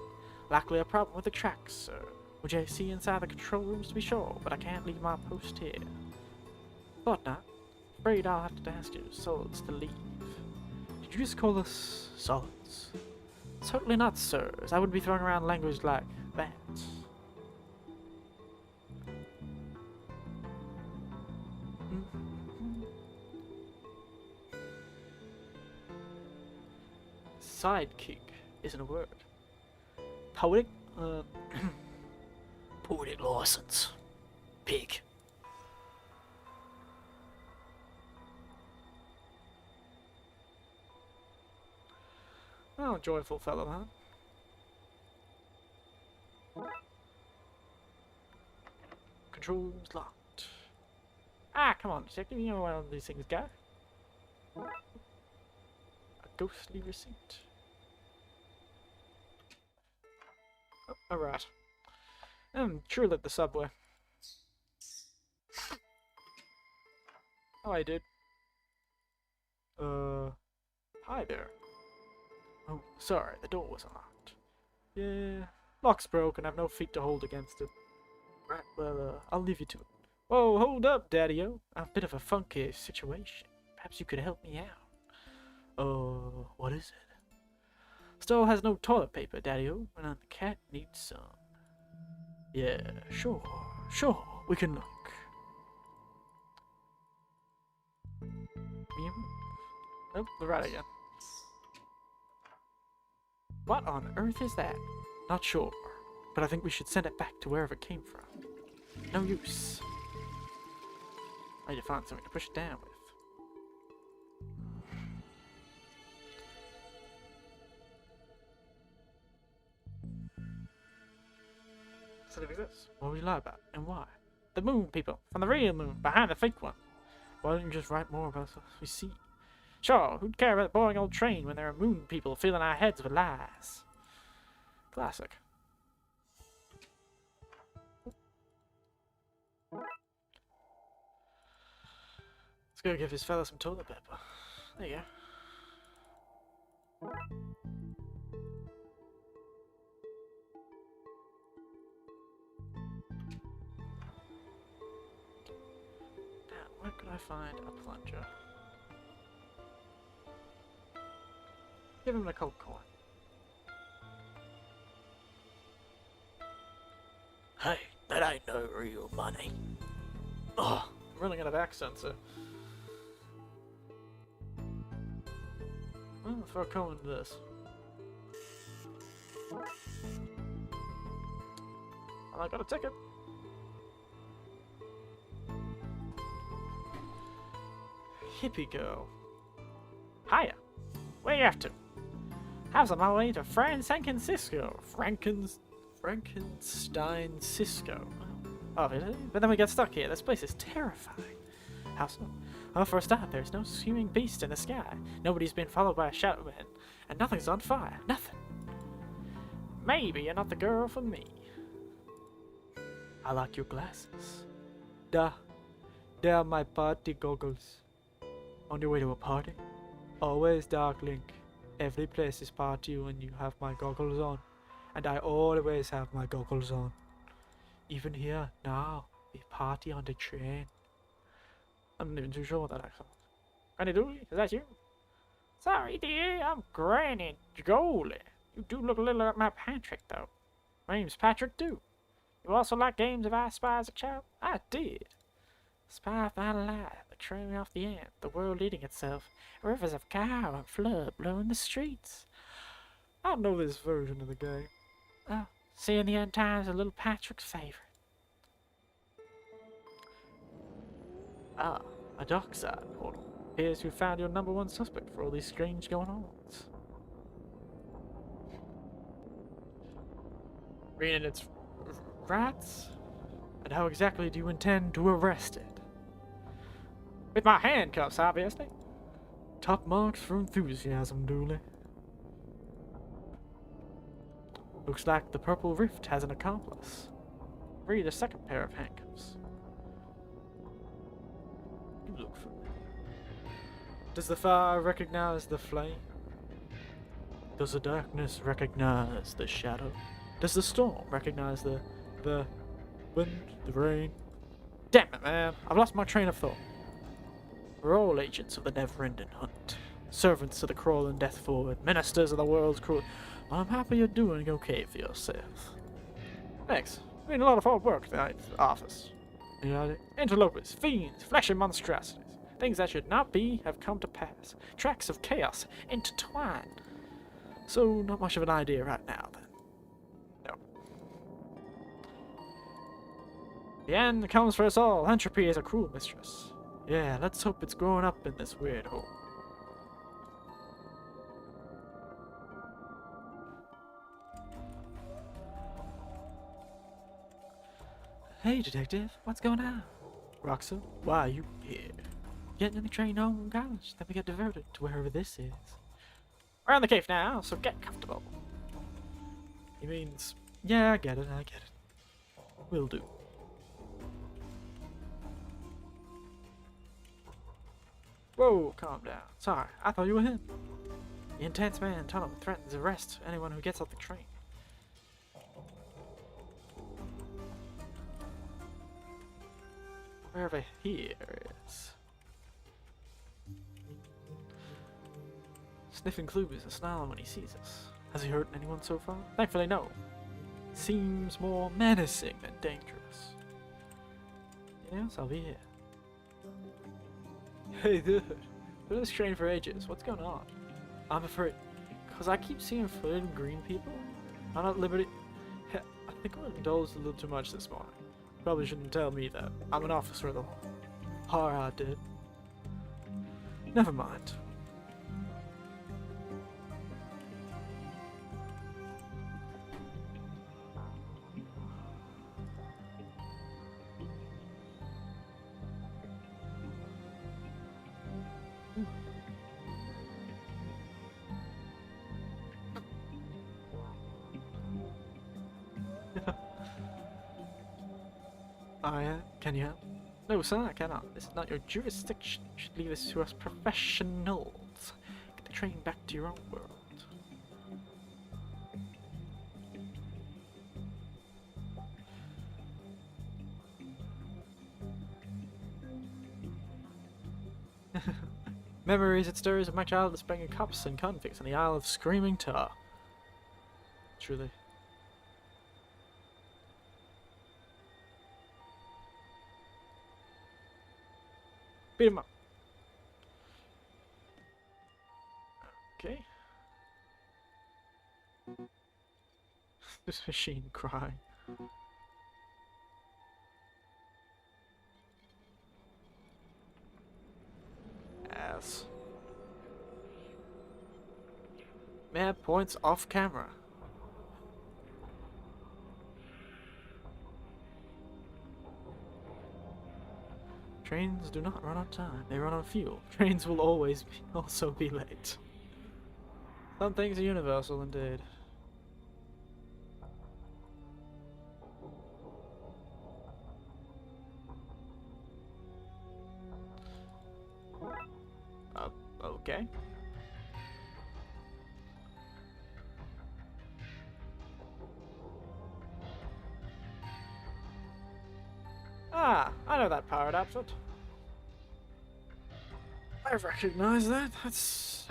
Likely a problem with the tracks, sir. Would you see inside the control rooms to be sure, but I can't leave my post here. Thought not. Afraid I'll have to ask you solids to leave. Did you just call us solids? Certainly not, sir, as I wouldn't be throwing around language like that. Sidekick isn't a word. Poetic? Poetic license. Pig. Oh, joyful fellow, huh? Controls locked. Ah, come on, detective. You know how these things go. A ghostly receipt. Oh, alright. Sure lit the subway. Oh, I did. Hi there. Oh, sorry, the door was unlocked. Yeah, lock's broken. I've no feet to hold against it. Right, well, I'll leave you to it. Whoa, hold up, Daddy-o. I'm a bit of a funky situation. Perhaps you could help me out. What is it? Store has no toilet paper, Daddy-o, and the cat needs some. Yeah, sure, we can look. Nope, we're right again. What on earth is that? Not sure, but I think we should send it back to wherever it came from. No use. I need to find something to push it down with. So there this. What would you lie about, and why? The moon people, from the real moon, behind the fake one. Why don't you just write more about what we see? Sure, who'd care about the boring old train when there are moon people filling our heads with lies? Classic. Let's go give this fella some toilet paper. There you go. Now, where could I find a plunger? Give him a cold coin. Hey, that ain't no real money. Oh, I'm running out of accents, so. Well, let's throw a coin into this. I got a ticket. Hippie girl. Hiya. Where you off to? How's on my way to San Francisco? Frankenstein Cisco. Oh, really? But then we get stuck here. This place is terrifying. How so? Well, for a start, there's no screaming beast in the sky. Nobody's been followed by a shadow man. And nothing's on fire. Nothing. Maybe you're not the girl for me. I like your glasses. They're my party goggles. On your way to a party? Always dark, Link. Every place is party when you have my goggles on. And I always have my goggles on. Even here, now, we party on the train. I'm not even too sure what that accent was. Granny Dooley, is that you? Sorry, dear, I'm Granny Gooley. You do look a little like my Patrick, though. My name's Patrick, too. You also like games of I Spy as a child? I did. Spy find a light, the train off the end, the world eating itself, rivers of cow and flood blowing the streets. I know this version of the game. Oh, seeing the end times a little Patrick's favorite. Ah, a Darkside portal. Appears you found your #1 suspect for all these strange going-ons. Meaning it's rats? And how exactly do you intend to arrest it? With my handcuffs, obviously. Top marks for enthusiasm, Dooley. Looks like the Purple Rift has an accomplice. Read a second pair of handcuffs. You look familiar. Does the fire recognize the flame? Does the darkness recognize the shadow? Does the storm recognize the wind, the rain? Damn it, man. I've lost my train of thought. We're all agents of the never-ending hunt. Servants of the crawling death forward. Ministers of the world's cruel. Well, I'm happy you're doing okay for yourself. Thanks. It's been a lot of hard work tonight at the office. You know, interlopers, fiends, fleshy monstrosities. Things that should not be have come to pass. Tracks of chaos intertwined. So, not much of an idea right now, then. No. The end comes for us all. Entropy is a cruel mistress. Yeah, let's hope it's growing up in this weird hole. Hey, detective, what's going on? Roxa, why are you here? Getting in the train home from college, then we get diverted to wherever this is. We're in the cave now, so get comfortable. He means, yeah, I get it. Will do. Whoa, calm down. Sorry, I thought you were him. The intense man tunnel threatens arrest anyone who gets off the train. Wherever here is. Sniffing clues and snarling when he sees us. Has he hurt anyone so far? Thankfully, no. Seems more menacing than dangerous. Yes, I'll be here. Hey, dude. Been on this train for ages. What's going on? I'm afraid. Because I keep seeing fluid and green people. I'm not at liberty. I think I indulged a little too much this morning. Probably shouldn't tell me that. I'm an officer of the law. Alright, dude. Never mind. Can you help? No, sir, I cannot. This is not your jurisdiction. You should leave this to us professionals. Get the train back to your own world. Memories and stories of my childhood spring cops and convicts on the Isle of Screaming Tar. Truly. Beat him up. Okay. This machine crying. Ass. Mad points off camera. Trains do not run on time, they run on fuel. Trains will always also be late. Some things are universal indeed. Okay. Ah, I know that powered outfit. I recognize that. That's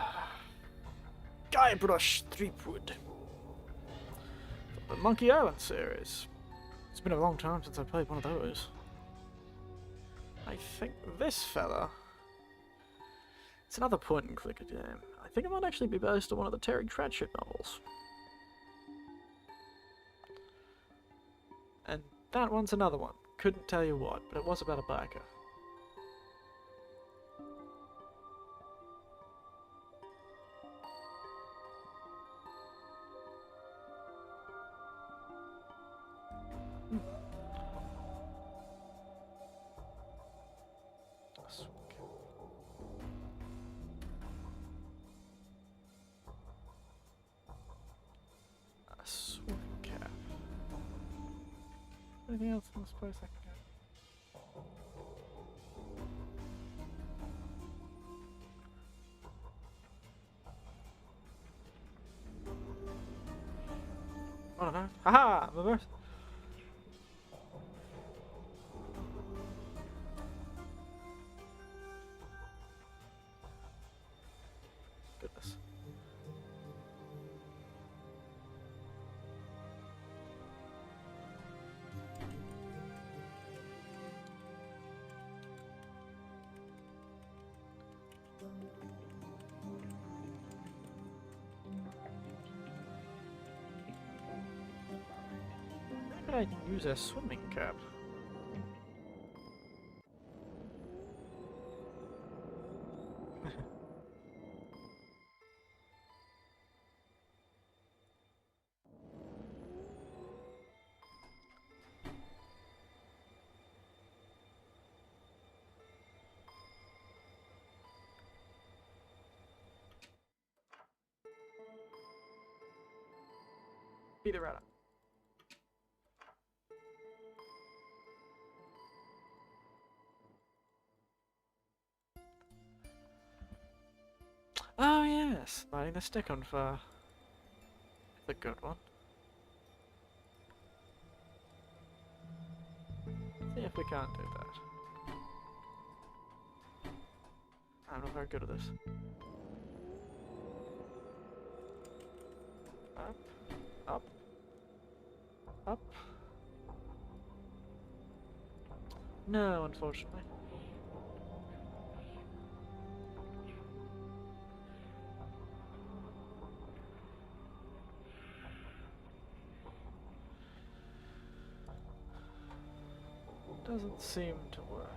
Guybrush Threepwood. The Monkey Island series. It's been a long time since I played one of those. I think this fella. It's another point and click game. I think it might actually be based on one of the Terry Pratchett novels. And that one's another one. Couldn't tell you what, but it was about a biker. A swim cap. Anything else in this place I can get? I don't know. Haha! Reverse. Goodness. Maybe I can use a swimming cap. Beat the rat up. Oh yes, lighting the stick on fire. It's a good one. See if we can't do that. I'm not very good at this. Up, up, up. No, unfortunately. Doesn't seem to work.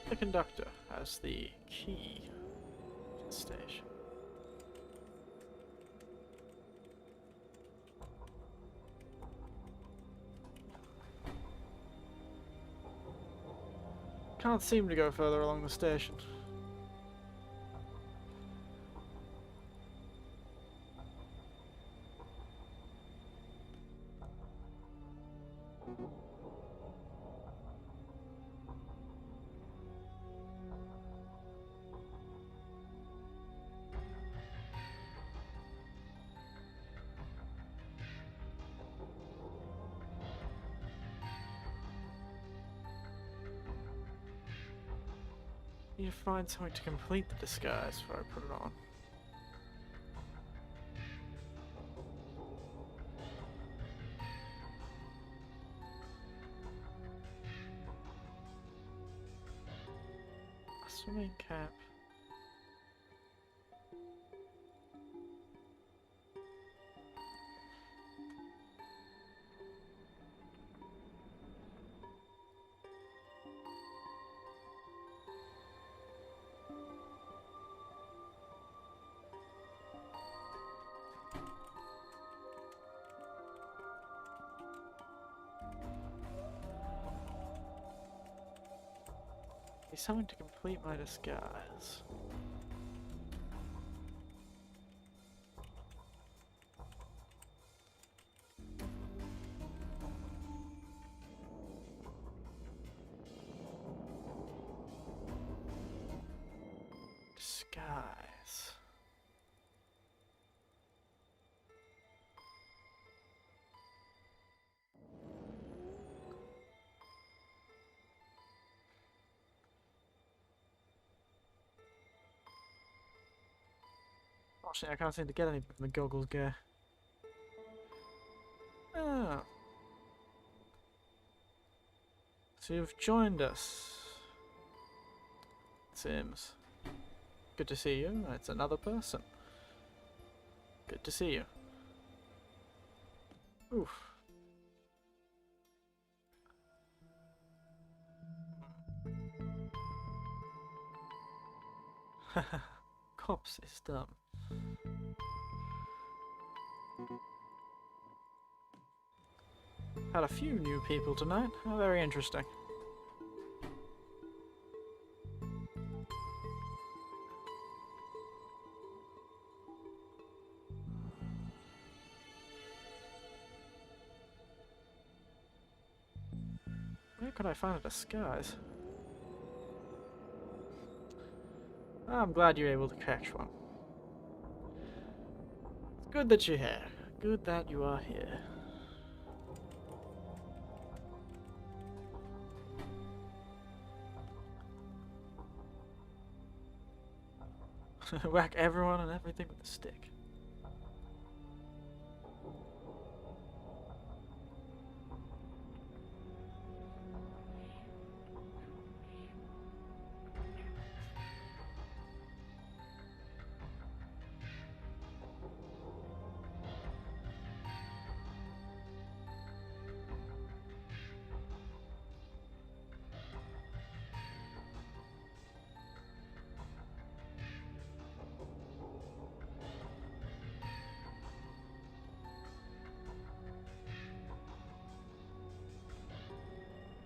The conductor has the key to the station. Can't seem to go further along the station. Need to find something to complete the disguise before I put it on. A swimming cap. Need something to complete my disguise. Disguise. Actually, I can't seem to get anything from the goggles gear. Oh. So you've joined us. Sims. Good to see you. It's another person. Good to see you. Oof. Haha. Cops is dumb. Had a few new people tonight. Oh, very interesting. Where could I find a disguise? I'm glad you're able to catch one. Good that you're here. Good that you are here. Whack everyone and everything with a stick.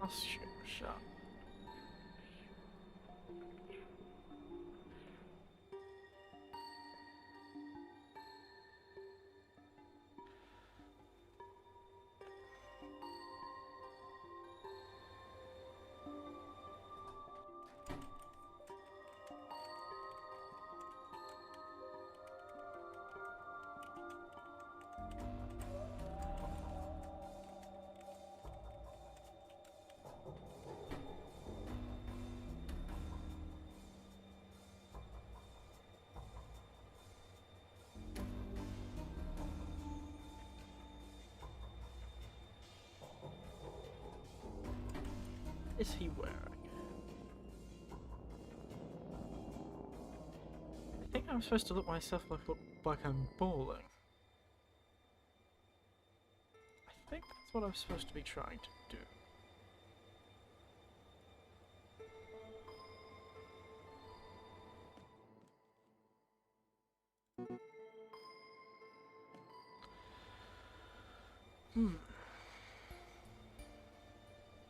I'll shoot a shot. Is he wearing? I think I'm supposed to look myself like I'm bawling. I think that's what I'm supposed to be trying to do.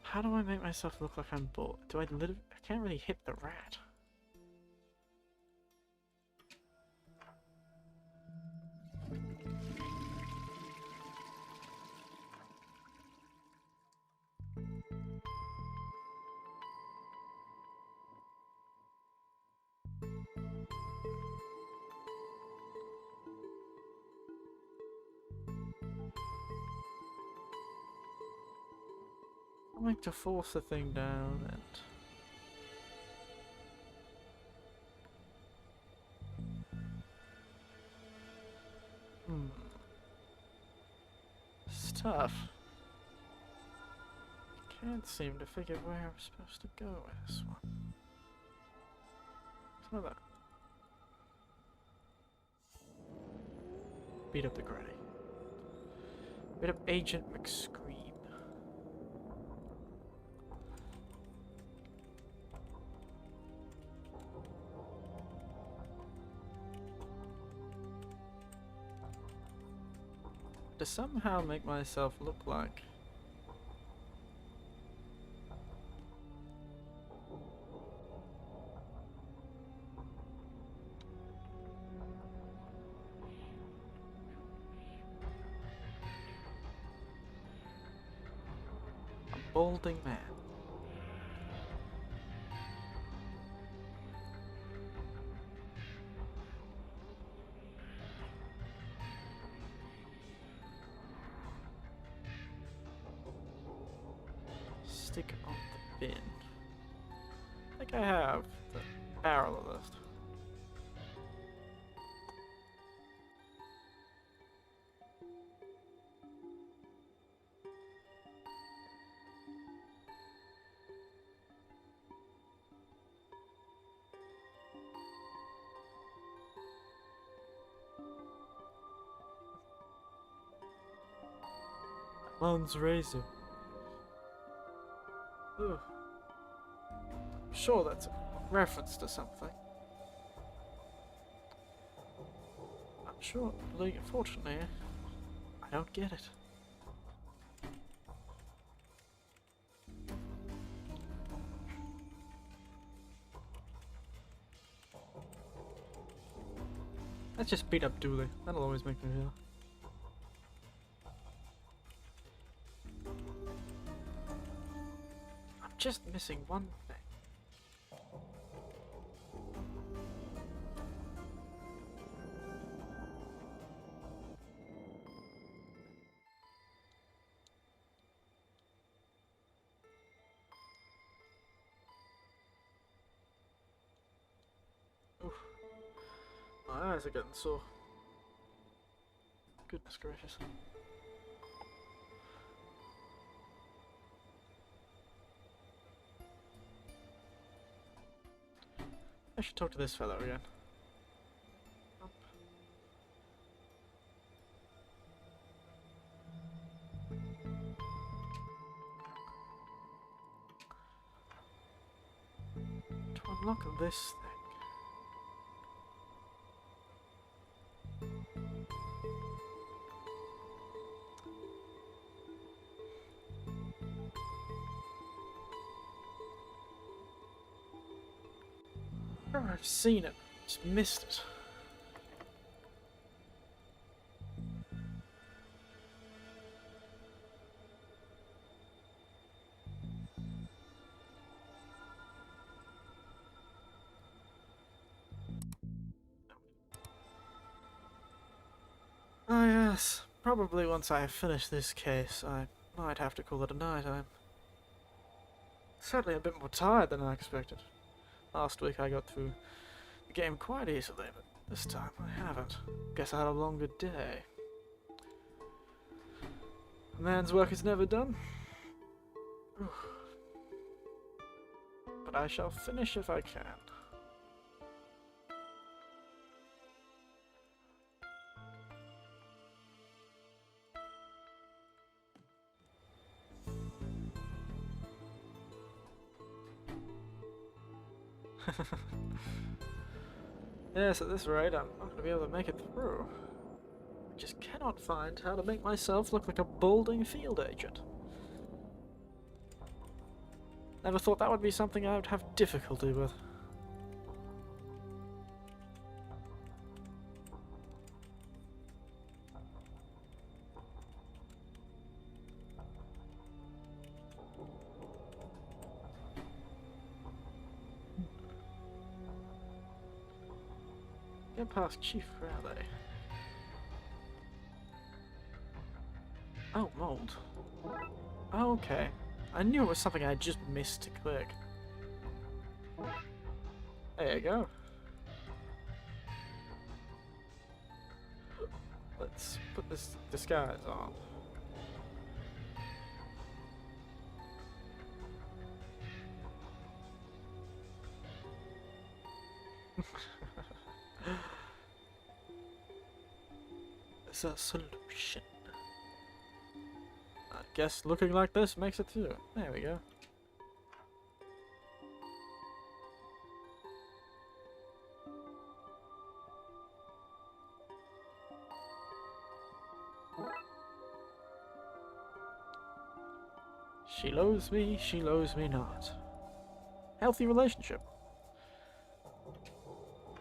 How do I make myself look like I'm bored? I can't really hit the rat. I like to force the thing down and... It's tough. Can't seem to figure where I'm supposed to go with this one. Some of that. Beat up the granny. Beat up Agent McScream. To somehow make myself look like a balding man. Stick on the bin. I think I have the barrel of this. Man's razor. Ugh. Sure, that's a reference to something. I'm sure, but unfortunately, I don't get it. Let's just beat up Dooley. That'll always make me feel. I'm just missing one thing. My eyes are getting sore. Goodness gracious. I should talk to this fellow again. To unlock this thing. Oh, I've seen it. Just missed it. Ah yes, probably once I have finished this case, I might have to call it a night. I'm certainly a bit more tired than I expected. Last week I got through the game quite easily, but this time I haven't. Guess I had a longer day. A man's work is never done. But I shall finish if I can. Yes, at this rate, I'm not going to be able to make it through. I just cannot find how to make myself look like a balding field agent. Never thought that would be something I would have difficulty with. Get past Chief Raleigh. Oh, mold. Oh, okay. I knew it was something I just missed to click. There you go. Let's put this disguise on. It's a solution. I guess looking like this makes it through. There we go. She loathes me not. Healthy relationship.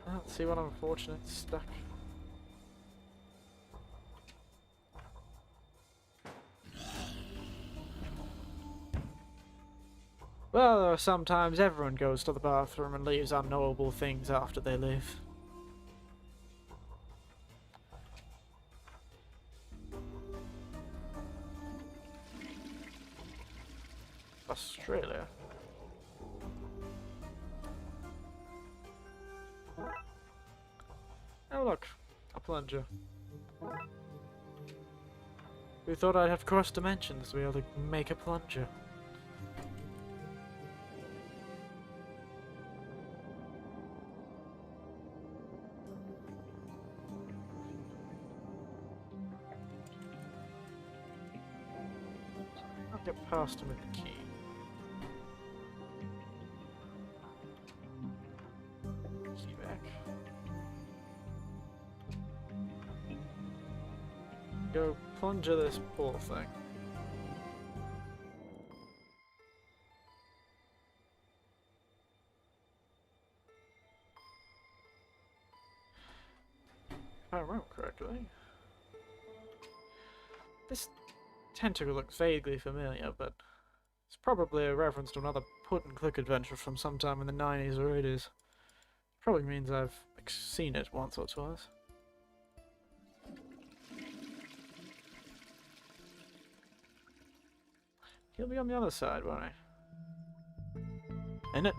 Let's see what unfortunate stuck. Well, sometimes everyone goes to the bathroom and leaves unknowable things after they leave. Australia. Oh look, a plunger. Who thought I'd have crossed dimensions to be able to make a plunger? I'll get past him with the key. Key back. Go plunger this poor thing. If I remember correctly. This tentacle looks vaguely familiar, but it's probably a reference to another point-and-click adventure from sometime in the 90s or 80s. Probably means I've seen it once or twice. He'll be on the other side, won't he? In it.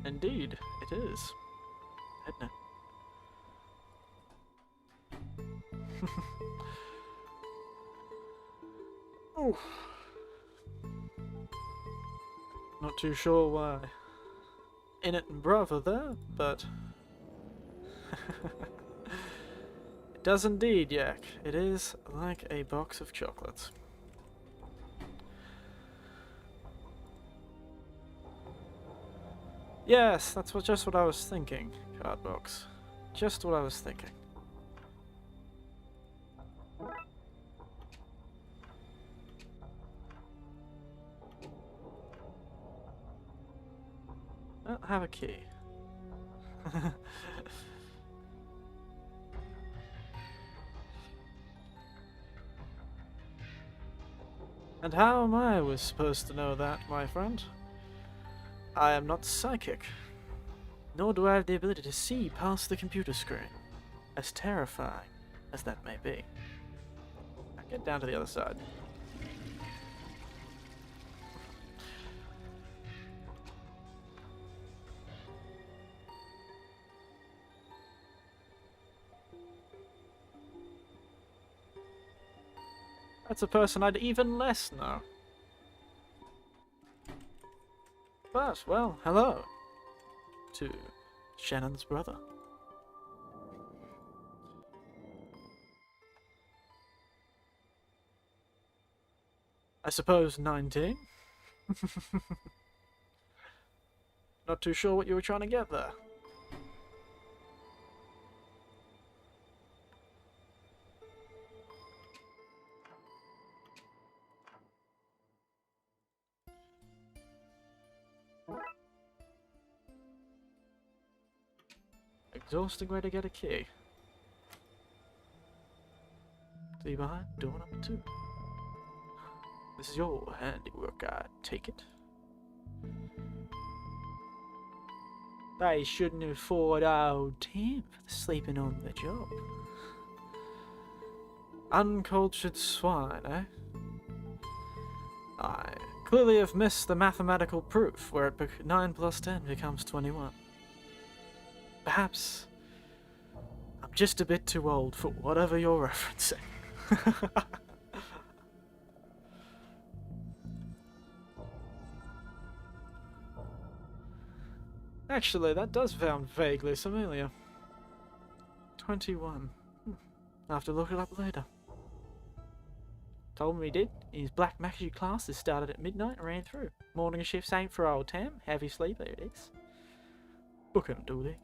Indeed, it is. Isn't it? Ooh. Not too sure why. In it and brother there, but it does indeed, Yak. It is like a box of chocolates. Yes, that's just what I was thinking, Cardbox. Just what I was thinking. I don't have a key. And how am I was supposed to know that, my friend? I am not psychic, nor do I have the ability to see past the computer screen, as terrifying as that may be. Now get down to the other side. That's a person I'd even less know. But, well, hello to Shannon's brother. I suppose 19? Not too sure what you were trying to get there. Exhausting way to get a key. See behind door number 2. This is your handiwork, I take it. They shouldn't afford old Tim for sleeping on the job. Uncultured swine, eh? I clearly have missed the mathematical proof where 9 plus 10 becomes 21. Perhaps I'm just a bit too old for whatever you're referencing. Actually, that does sound vaguely familiar. 21. I'll have to look it up later. Told me he did. His black magic classes started at midnight and ran through. Morning shifts ain't for old Tam. Heavy sleeper it is. Book him, Dooley.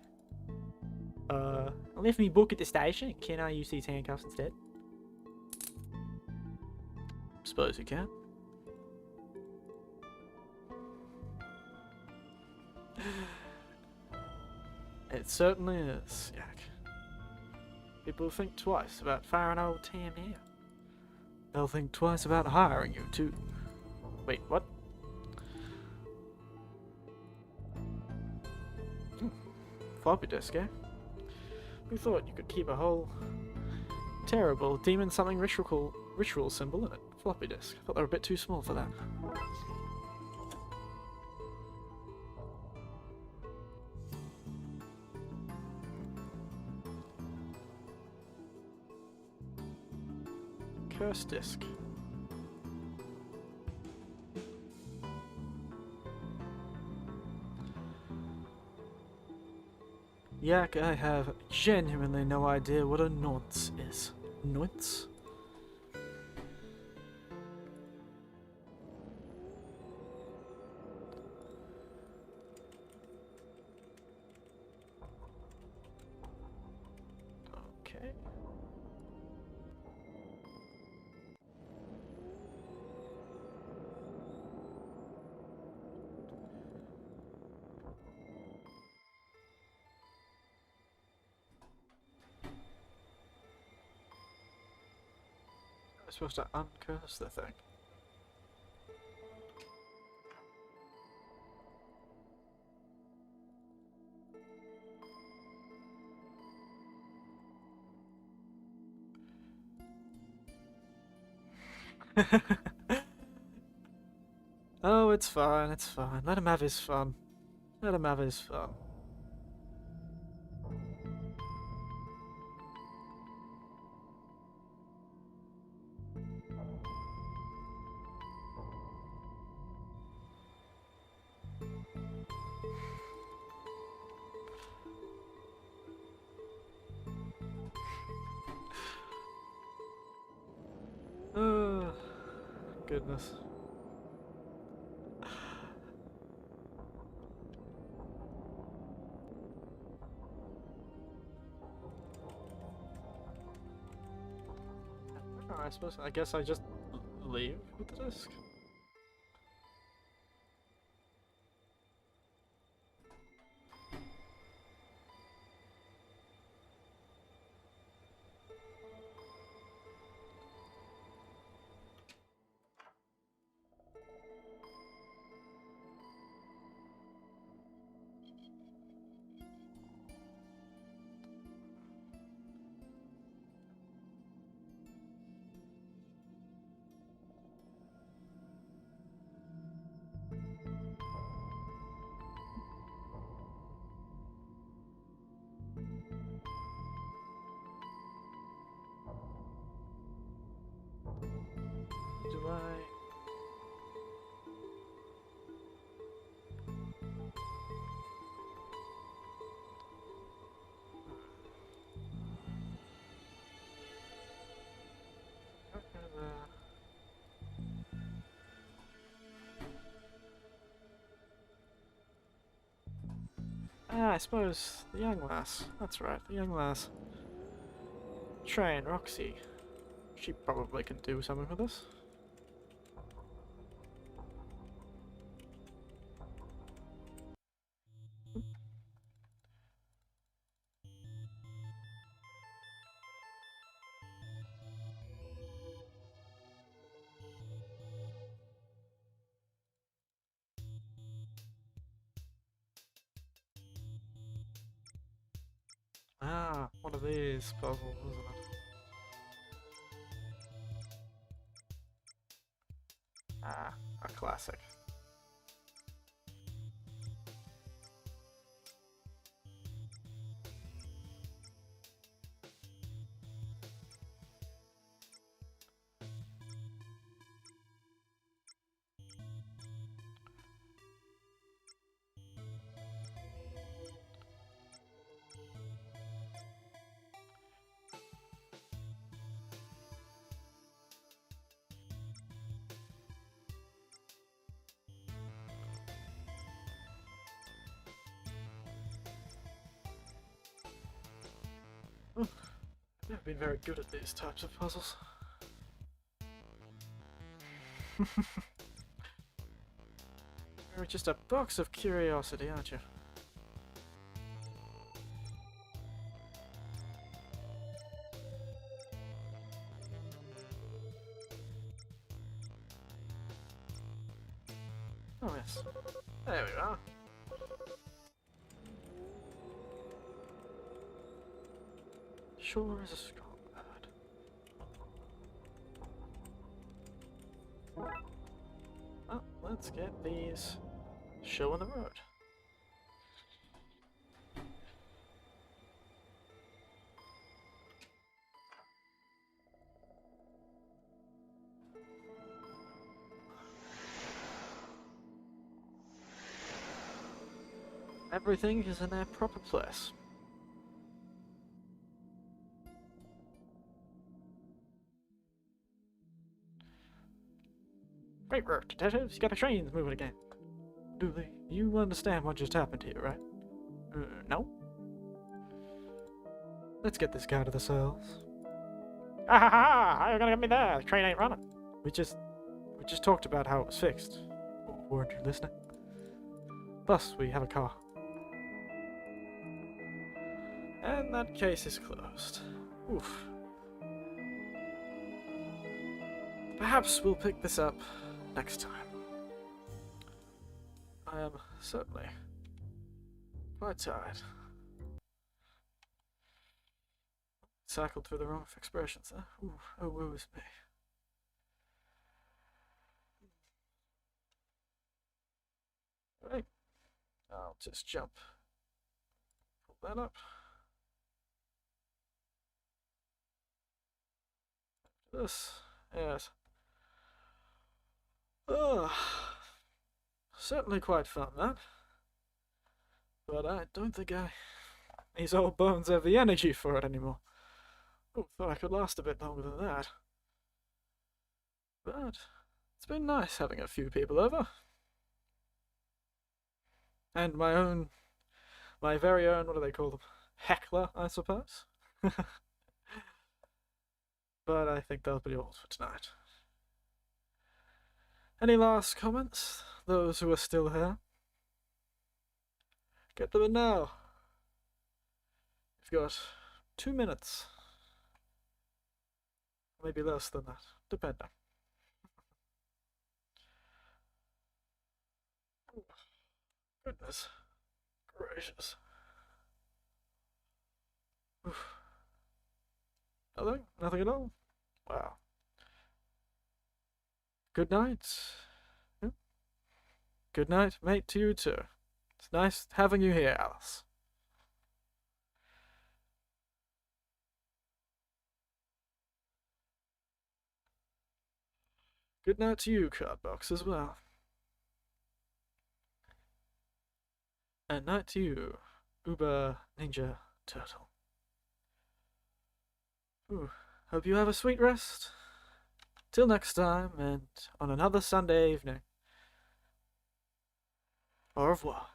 I left me book at the station. Can I use these handcuffs instead? Suppose you can. It certainly is, Yak. People think twice about firing old Tam here. They'll think twice about hiring you, too. Wait, what? Floppy disk, eh? Who thought you could keep a whole terrible demon something ritual symbol in it? Floppy disk. I thought they were a bit too small for that. Curse disk. Yak, I have genuinely no idea what a nonce is. Nonce? Okay. I'm supposed to uncurse the thing. Oh, it's fine, it's fine. Let him have his fun. Let him have his fun. Oh, goodness. I guess I just leave with the disc. Do I? I suppose the young lass. That's right, the young lass. Train, Roxy. She probably can do something with us. Ah, one of these puzzles, isn't it? Ah, a classic. I've been very good at these types of puzzles. You're just a box of curiosity, aren't you? Oh yes. There we are. Sure is a strong bird. Well, let's get these show on the road. Everything is in their proper place. Great work, detectives. You got the trains moving again. Dooley, you understand what just happened here, right? No? Let's get this guy to the cells. Ah ha ha! How are you gonna get me there? The train ain't running. We just talked about how it was fixed. Weren't you listening? Plus, we have a car. And that case is closed. Oof. Perhaps we'll pick this up next time. I am certainly quite tired. Cycled through the wrong expressions, huh? Ooh, oh, woe is me. Right. just jump. Pull that up. This, yes. Oh, certainly quite fun, that. But I don't think these old bones have the energy for it anymore. Oh, thought I could last a bit longer than that. But it's been nice having a few people over. And my very own, what do they call them? Heckler, I suppose. But I think that'll be all for tonight. Any last comments? Those who are still here? Get them in now. You've got 2 minutes. Maybe less than that, depending. Goodness gracious. Oof. Nothing? Nothing at all? Wow. Good night. Yep. Good night, mate, to you too. It's nice having you here, Alice. Good night to you, Cardbox, as well. And night to you, Uber Ninja Turtle. Ooh, hope you have a sweet rest. Till next time, and on another Sunday evening. Au revoir.